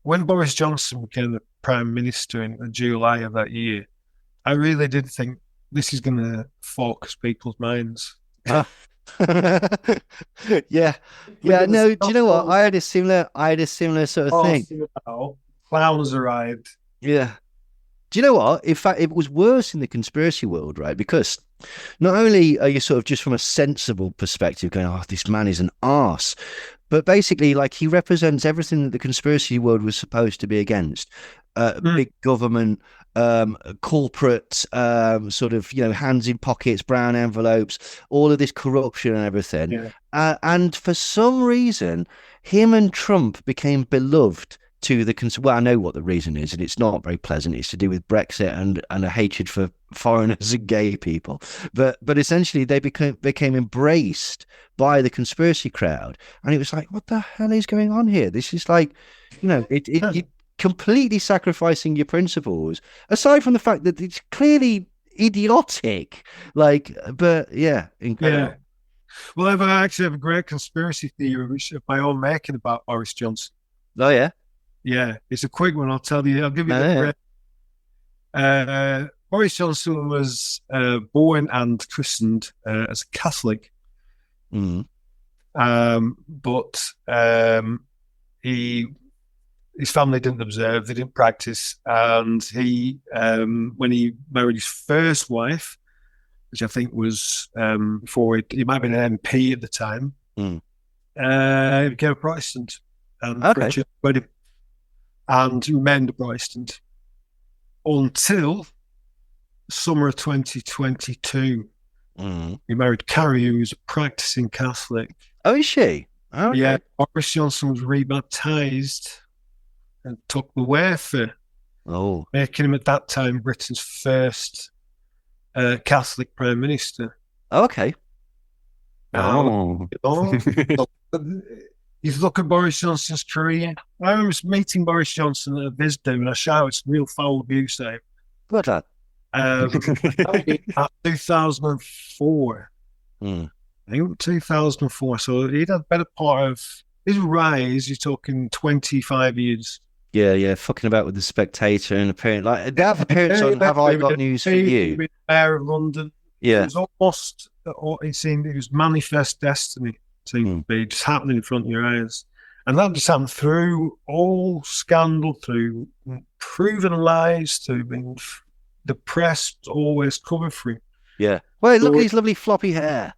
when Boris Johnson became the Prime Minister in July of that year, I really did think this is going to focus people's minds.
Yeah. No, do you know what? I had a similar sort of thing.
Clowns arrived.
Yeah. Do you know what? In fact, it was worse in the conspiracy world, right? Because not only are you sort of just from a sensible perspective going, oh, this man is an arse, but basically, he represents everything that the conspiracy world was supposed to be against. Big government, corporate, sort of, hands in pockets, brown envelopes, all of this corruption and everything. Yeah. And for some reason, him and Trump became beloved to the well, I know what the reason is, and it's not very pleasant. It's to do with Brexit and a hatred for foreigners and gay people. But essentially, they became embraced by the conspiracy crowd, and it was like, what the hell is going on here? This is it completely sacrificing your principles. Aside from the fact that it's clearly idiotic, but yeah, incredible.
Yeah. Well, I actually have a great conspiracy theory, which of my own making about Boris Johnson.
Oh yeah.
Yeah, it's a quick one. I'll tell you. I'll give you the Boris Johnson was born and christened as a Catholic, but his family didn't observe, they didn't practice, and he when he married his first wife, which I think was before he might have been an MP at the time, he became a Protestant and and remained a Protestant until summer of 2022. He married Carrie, who was a practicing Catholic.
Oh, is she? Oh, okay.
Yeah, Boris Johnson was rebaptized and took the wafer, making him at that time Britain's first Catholic Prime Minister.
Okay.
You look at Boris Johnson's career. I remember meeting Boris Johnson at a visit and I shouted some real foul abuse at him.
What's that?
2004. I think 2004. So he'd had a better part of his rise. You're talking 25 years.
Yeah, fucking about with The Spectator and appearing like that appearance on Have I Got News for You?
Mayor of London.
Yeah,
it was almost. It seemed it was manifest destiny. Seemed to be just happening in front of your eyes, and that just happened through all scandal, through proven lies, through being the press always cover for him.
Yeah. Well, look at his lovely floppy hair.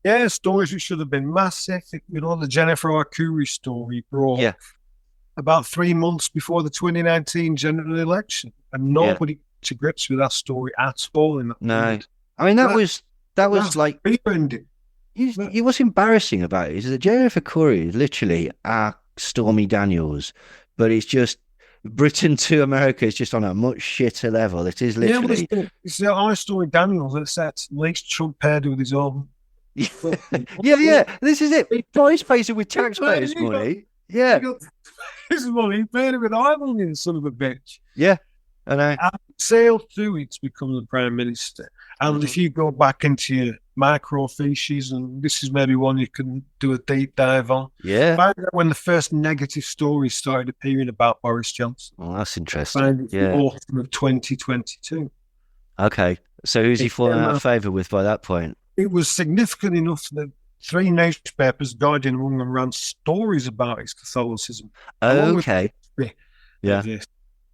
Yeah, stories which should have been massive. You know, the Jennifer Arcuri story brought about 3 months before the 2019 general election, and nobody to grips with that story at all. In that moment.
I mean that was like
rebranding.
What's embarrassing about it is that Jennifer Arcuri is literally our Stormy Daniels, but it's just Britain to America is just on a much shitter level. It is literally.
Yeah, it's our Stormy Daniels that sets leaks Trump paired with his own.
yeah. This is it. Boris pays it with taxpayers' money. Yeah.
His money, he paid it with our money, the son of a bitch.
Yeah. And
sailed through it to become the Prime Minister. And if you go back into your microfiches, and this is maybe one you can do a deep dive on.
Yeah.
Find out when the first negative stories started appearing about Boris Johnson.
Oh, that's interesting.
Find it the autumn of 2022.
Okay. So who's he falling out of favour with by that point?
It was significant enough that 3 newspapers, Guardian among them, ran stories about his Catholicism.
Okay.
Yeah.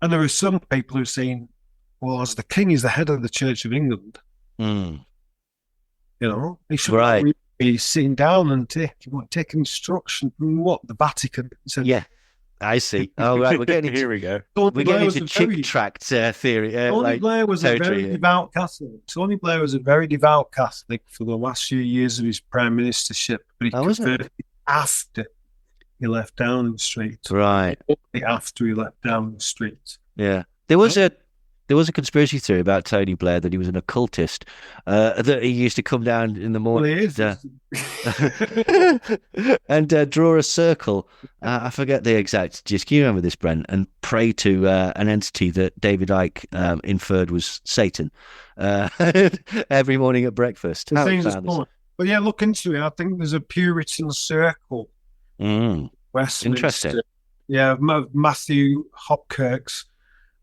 And there are some people who are saying, well, as the king is the head of the Church of England, you know, he should really be sitting down and take instruction from what? The Vatican. So,
yeah, I see. Oh, right. We're getting
here we go.
We're getting into chick tract theory.
Tony Blair was a very devout Catholic. Tony Blair was a very devout Catholic for the last few years of his prime ministership, but he converted after he left Downing Street.
Right.
After he left Downing Street.
Yeah. There was a conspiracy theory about Tony Blair that he was an occultist, that he used to come down in the morning and draw a circle. I forget the exact gist. Can you remember this, Brent? And pray to an entity that David Icke inferred was Satan every morning at breakfast.
But yeah, look into it. I think there's a Puritan circle. Westminster.
Interesting.
Yeah, Matthew Hopkirk's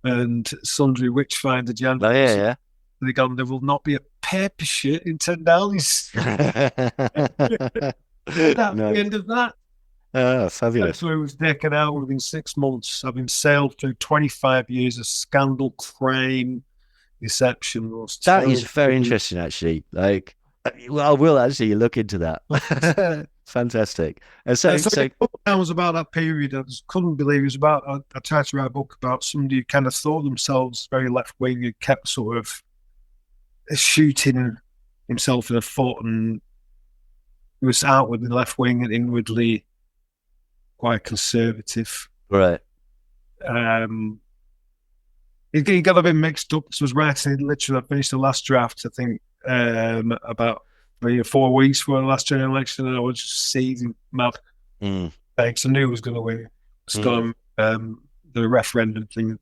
and sundry witchfinder gentlemen.
Oh, yeah.
They gone, there will not be a paper shit in 10 Downies. That's the end of that.
Oh, fabulous.
That's where it was taken out within 6 months, having sailed through 25 years of scandal, crime, deception.
That is very interesting, actually. Like, well, I will actually look into that. Fantastic. And so
it was about that period. I just couldn't believe it was about. I tried to write a book about somebody who kind of thought themselves very left wing, who kept sort of shooting himself in the foot, and he was outwardly left wing and inwardly quite conservative.
Right.
He got a bit mixed up. So I was writing literally. I finished the last draft, I think, about 3 or 4 weeks before the last general election, and I was just seething mad. Thanks, I knew he was going to win. Storm the referendum thing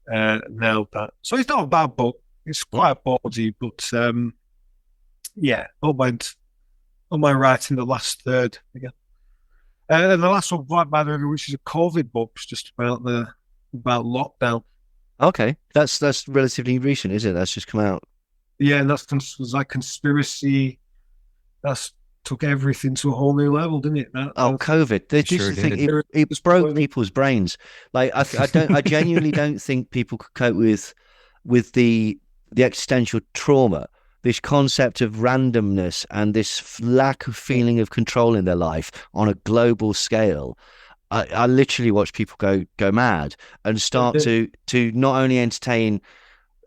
nailed that. So it's not a bad book. It's quite ballsy, but yeah, don't mind writing the last third again. And the last one, Black Matter, which is a COVID book, is just about lockdown.
Okay, that's relatively recent, is it? That's just come out.
Yeah, and was like conspiracy. That's took everything to a whole new level, didn't it?
COVID. This
sure
is the thing.
did.
It broke people's brains. Like I genuinely don't think people could cope with the existential trauma, this concept of randomness and this lack of feeling of control in their life on a global scale. I literally watch people go mad and start to not only entertain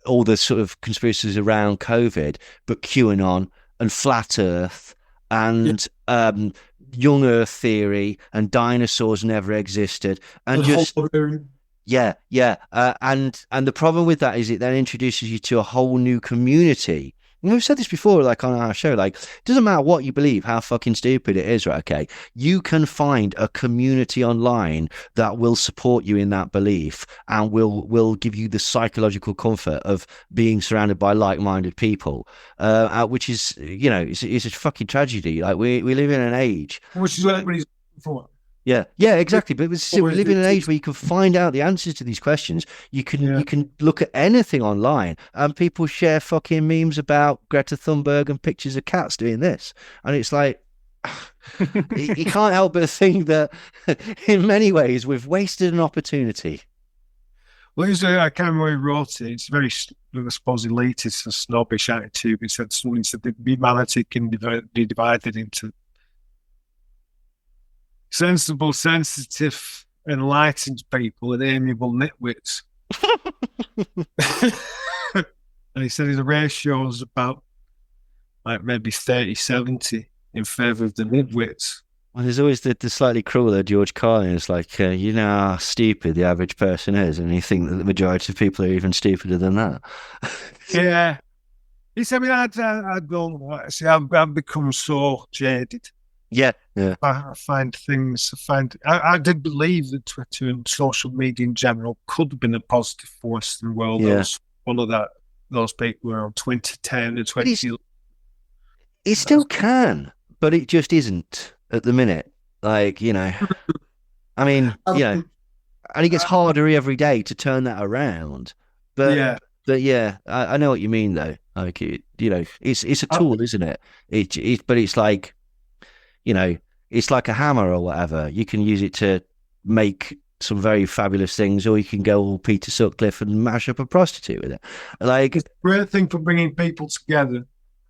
all the sort of conspiracies around COVID, but QAnon and flat Earth and young Earth theory and dinosaurs never existed and just and the problem with that is it then introduces you to a whole new community. And we've said this before, like on our show, like it doesn't matter what you believe, how fucking stupid it is, right? Okay, you can find a community online that will support you in that belief and will give you the psychological comfort of being surrounded by like-minded people, which is, it's a fucking tragedy. Like we live in an age,
which is what everybody's for.
Yeah, exactly. But we live in an age where you can find out the answers to these questions. You can look at anything online, and people share fucking memes about Greta Thunberg and pictures of cats doing this, and it's like you can't help but think that in many ways we've wasted an opportunity.
Well, I can't remember who wrote it. It's very, I suppose, elitist and snobbish attitude. It said someone said that humanity can be divided into sensible, sensitive, enlightened people and amiable nitwits. And he said the ratio is about like maybe 30-70 in favour of the nitwits.
Well, there's always the slightly crueler George Carlin. It's like, you know how stupid the average person is, and you think that the majority of people are even stupider than that.
Yeah. He said, I don't know. See, I've become so jaded.
Yeah.
I did believe that Twitter and social media in general could have been a positive force in the world.
Yeah.
I was one of those people around 2010 and 20.
It still can, but it just isn't at the minute. Like, I mean, and it gets harder every day to turn that around. But yeah, I know what you mean though. Like, it's a tool, isn't it? But it's like, it's like a hammer or whatever. You can use it to make some very fabulous things, or you can go all Peter Sutcliffe and mash up a prostitute with it. Like,
it's a great thing for bringing people together.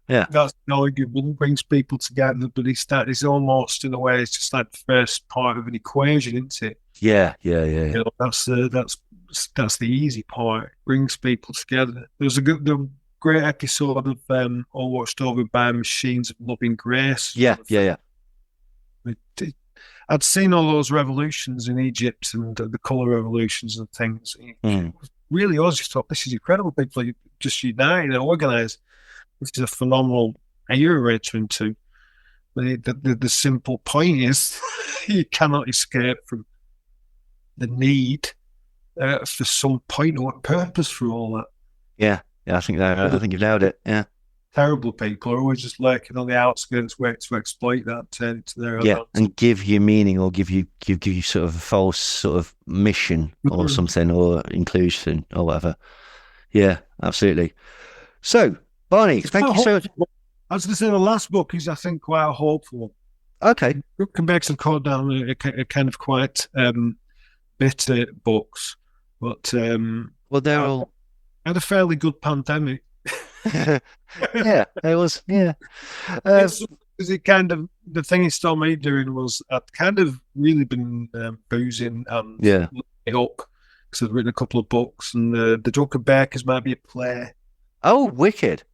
Yeah,
that's arguable. Brings people together, but it's almost in a way it's just like the first part of an equation, isn't it?
Yeah.
That's the easy part. Brings people together. There's the great episode of All Watched Over by Machines of Loving Grace.
Yeah.
I'd seen all those revolutions in Egypt and the colour revolutions and things. Really, I was just thought, this is incredible. People are just united and organised. This is a phenomenal era to into. The simple point is you cannot escape from the need for some point or purpose for all that.
Yeah, I think you've nailed it. Yeah.
Terrible people are always just lurking on the outskirts, waiting to exploit that, turn it to their own.
And give you meaning or give you sort of a false sort of mission or something, or inclusion or whatever. Yeah, absolutely. So, Barney, thank you so much.
I was going to say the last book is, I think, quite hopeful.
Okay.
Drunken Bakers and Chord down a kind of quite bitter books, but
they're all
had a fairly good pandemic.
Yeah, it was. Yeah,
it kind of the thing he started me doing was I'd kind of really been boozing and it up because I'd written a couple of books, and the Drunken Bakers might be a play.
Oh, wicked!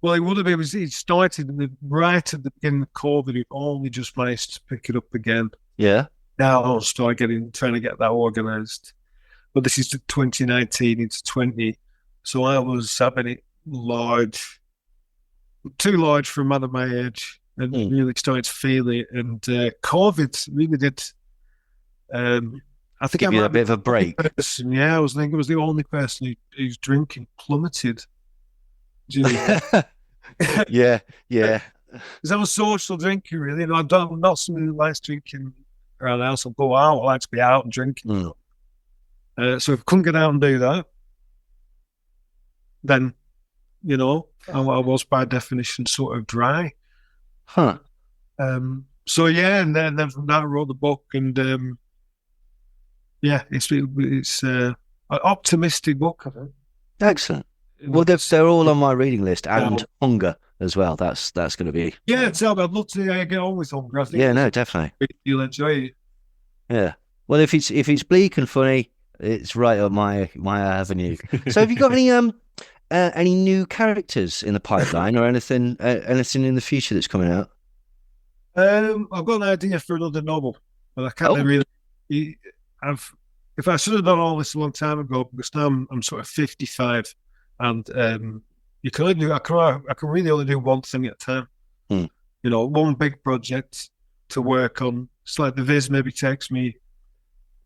Well, it would have been. It started right at the beginning of COVID. It only just managed to pick it up again.
Yeah.
Now I'll start trying to get that organised. But this is 2019 into 20, so I was having it too large for a man of my age, and really started to feel it. And COVID really did. I think
give you a bit of a break.
Yeah, I was thinking I was the only person whose drinking plummeted.
Yeah.
Because I'm a social drinker, really. I'm not somebody who likes drinking around the house. I'll go out. I like to be out and drinking. So if I couldn't get out and do that, then, you know, I was by definition sort of dry.
Huh.
So yeah, and then from that I wrote the book, and yeah, it's an optimistic book, I think.
Excellent. Well, they're all on my reading list, and Hunger as well. That's going to be.
Yeah, so I'd love to get on with Hunger. I think
Yeah, no, definitely.
you'll enjoy it.
Yeah. Well, if it's bleak and funny, it's right up my avenue. So, have you got any new characters in the pipeline, or anything in the future that's coming out?
I've got an idea for another novel, but I can't really. If I should have done all this a long time ago, because now I'm sort of 55, and you can only do. I can really only do one thing at a time. You know, one big project to work on. It's like the Viz maybe takes me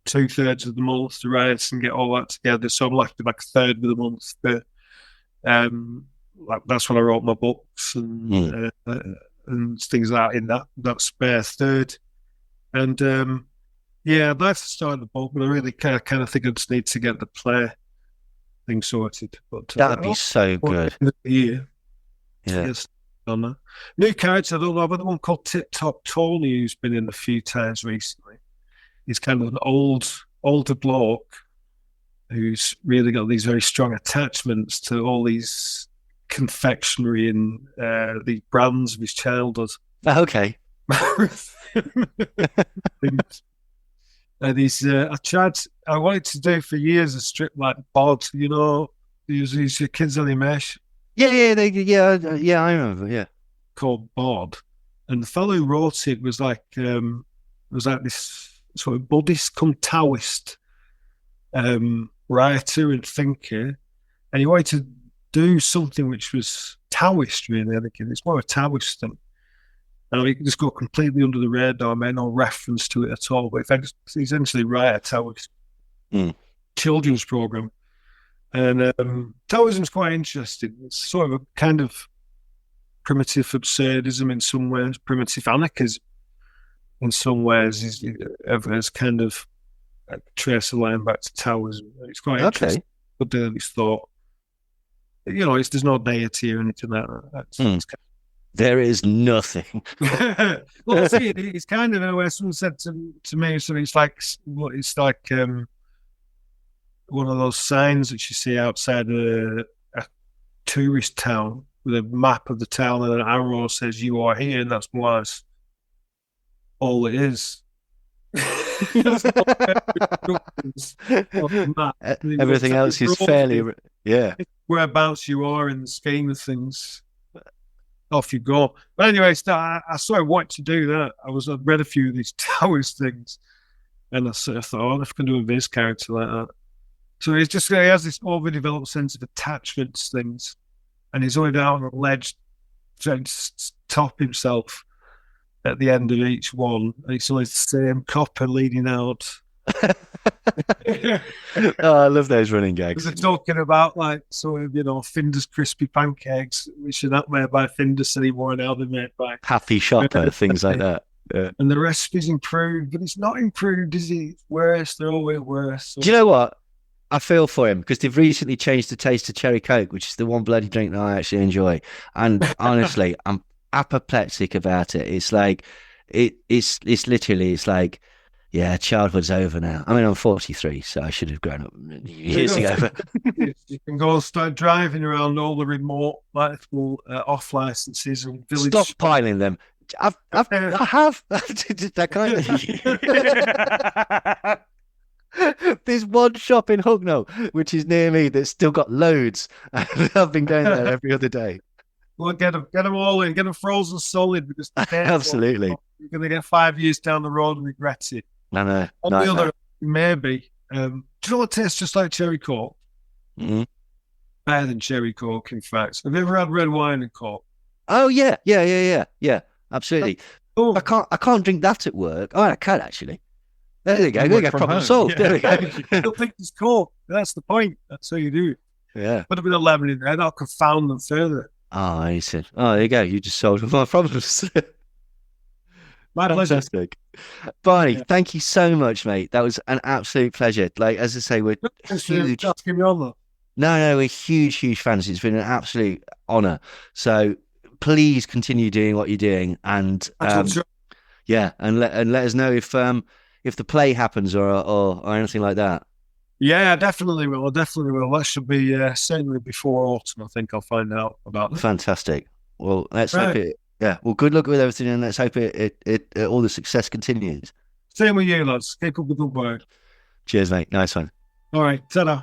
2/3 of the month to write and get all that together, so I'm left with like 1/3 of the month. But like that's when I wrote my books and things like that in that spare third. And yeah, I'd like to start the book, but I really kind of think I just need to get the play thing sorted. But
that'd be so good.
Yeah.
Yes.
On that. New character, I don't know, but the one called Tip Top Tony, who's been in a few times recently. He's kind of an older bloke who's really got these very strong attachments to all these confectionery and these brands of his childhood.
Okay.
And he's I wanted to do for years a strip like Bod, you know, these kids animation.
Yeah, I remember, yeah.
Called Bod. And the fellow who wrote it was like this sort of Buddhist come Taoist writer and thinker. And he wanted to do something which was Taoist, really. I think it's more a Taoist thing. And he could just go completely under the radar, made no reference to it at all. But if essentially write a Taoist children's program. And Taoism's quite interesting. It's sort of a kind of primitive absurdism in some ways, primitive anarchism in some ways. Is kind of trace a line back to Taoism. It's quite interesting. But then it's thought, you know, there's no deity or anything like that.
There is nothing.
Well, see, it's kind of where someone said to me, so it's like one of those signs that you see outside a tourist town with a map of the town and an arrow says "You are here," and that's more or less all it is.
Everything else is fairly,
whereabouts you are in the scheme of things. Off you go. But anyway, I sort of wanted to do that. I'd read a few of these Taoist things, and I sort of thought, oh, if I can do a Viz character like that. So he has this overdeveloped sense of attachments things, and he's already out on a ledge trying to top himself at the end of each one. And it's always the same copper leading out.
Oh, I love those running gags.
They're talking about like sort of, you know, Finder's crispy pancakes, which are not made by Findus anymore, now they're made by
Happy Shopper, things like that. Yeah.
And the recipe's improved, but it's not improved, is it? It's worse. They're always worse. So.
Do you know what? I feel for him because they've recently changed the taste of cherry Coke, which is the one bloody drink that I actually enjoy. And honestly, I'm apoplectic about it. It's like it's literally like, yeah, childhood's over now. I mean, I'm 43, so I should have grown up years ago.
You can go and start driving around all the remote, off licenses and village.
Stop piling them. I have that kind of. There's one shop in Hugnall which is near me that's still got loads. I've been going there every other day.
Well, get them all in, get them frozen solid because
absolutely
you're going to get 5 years down the road and regret it.
I know.
On the other, maybe. Do you know what tastes just like cherry Coke?
Mm-hmm.
Better than cherry Coke, in fact. Have you ever had red wine and Coke?
Oh yeah, absolutely.
Oh.
I can't drink that at work. Oh, I can actually. There you go. There you go. Problem solved.
Yeah.
There we go.
I don't think it's Coke. That's the point. That's how you do it.
Yeah.
Put a bit of lemon in there. That'll confound them further.
Oh, he said. Oh, there you go. You just solved my problems.
My pleasure.
Fantastic. Barney, thank you so much, mate. That was an absolute pleasure. Like, as I say, we're huge.
Asking me on that.
No, we're huge fans. It's been an absolute honor. So please continue doing what you're doing, and yeah, and let us know if the play happens or anything like that.
Yeah, I definitely will. That should be certainly before autumn. I think I'll find out about that.
Fantastic. Well, let's hope it. Yeah. Well, good luck with everything, and let's hope it all the success continues.
Same with you, lads. Keep up the good work.
Cheers, mate. Nice one.
All right. Ta-da.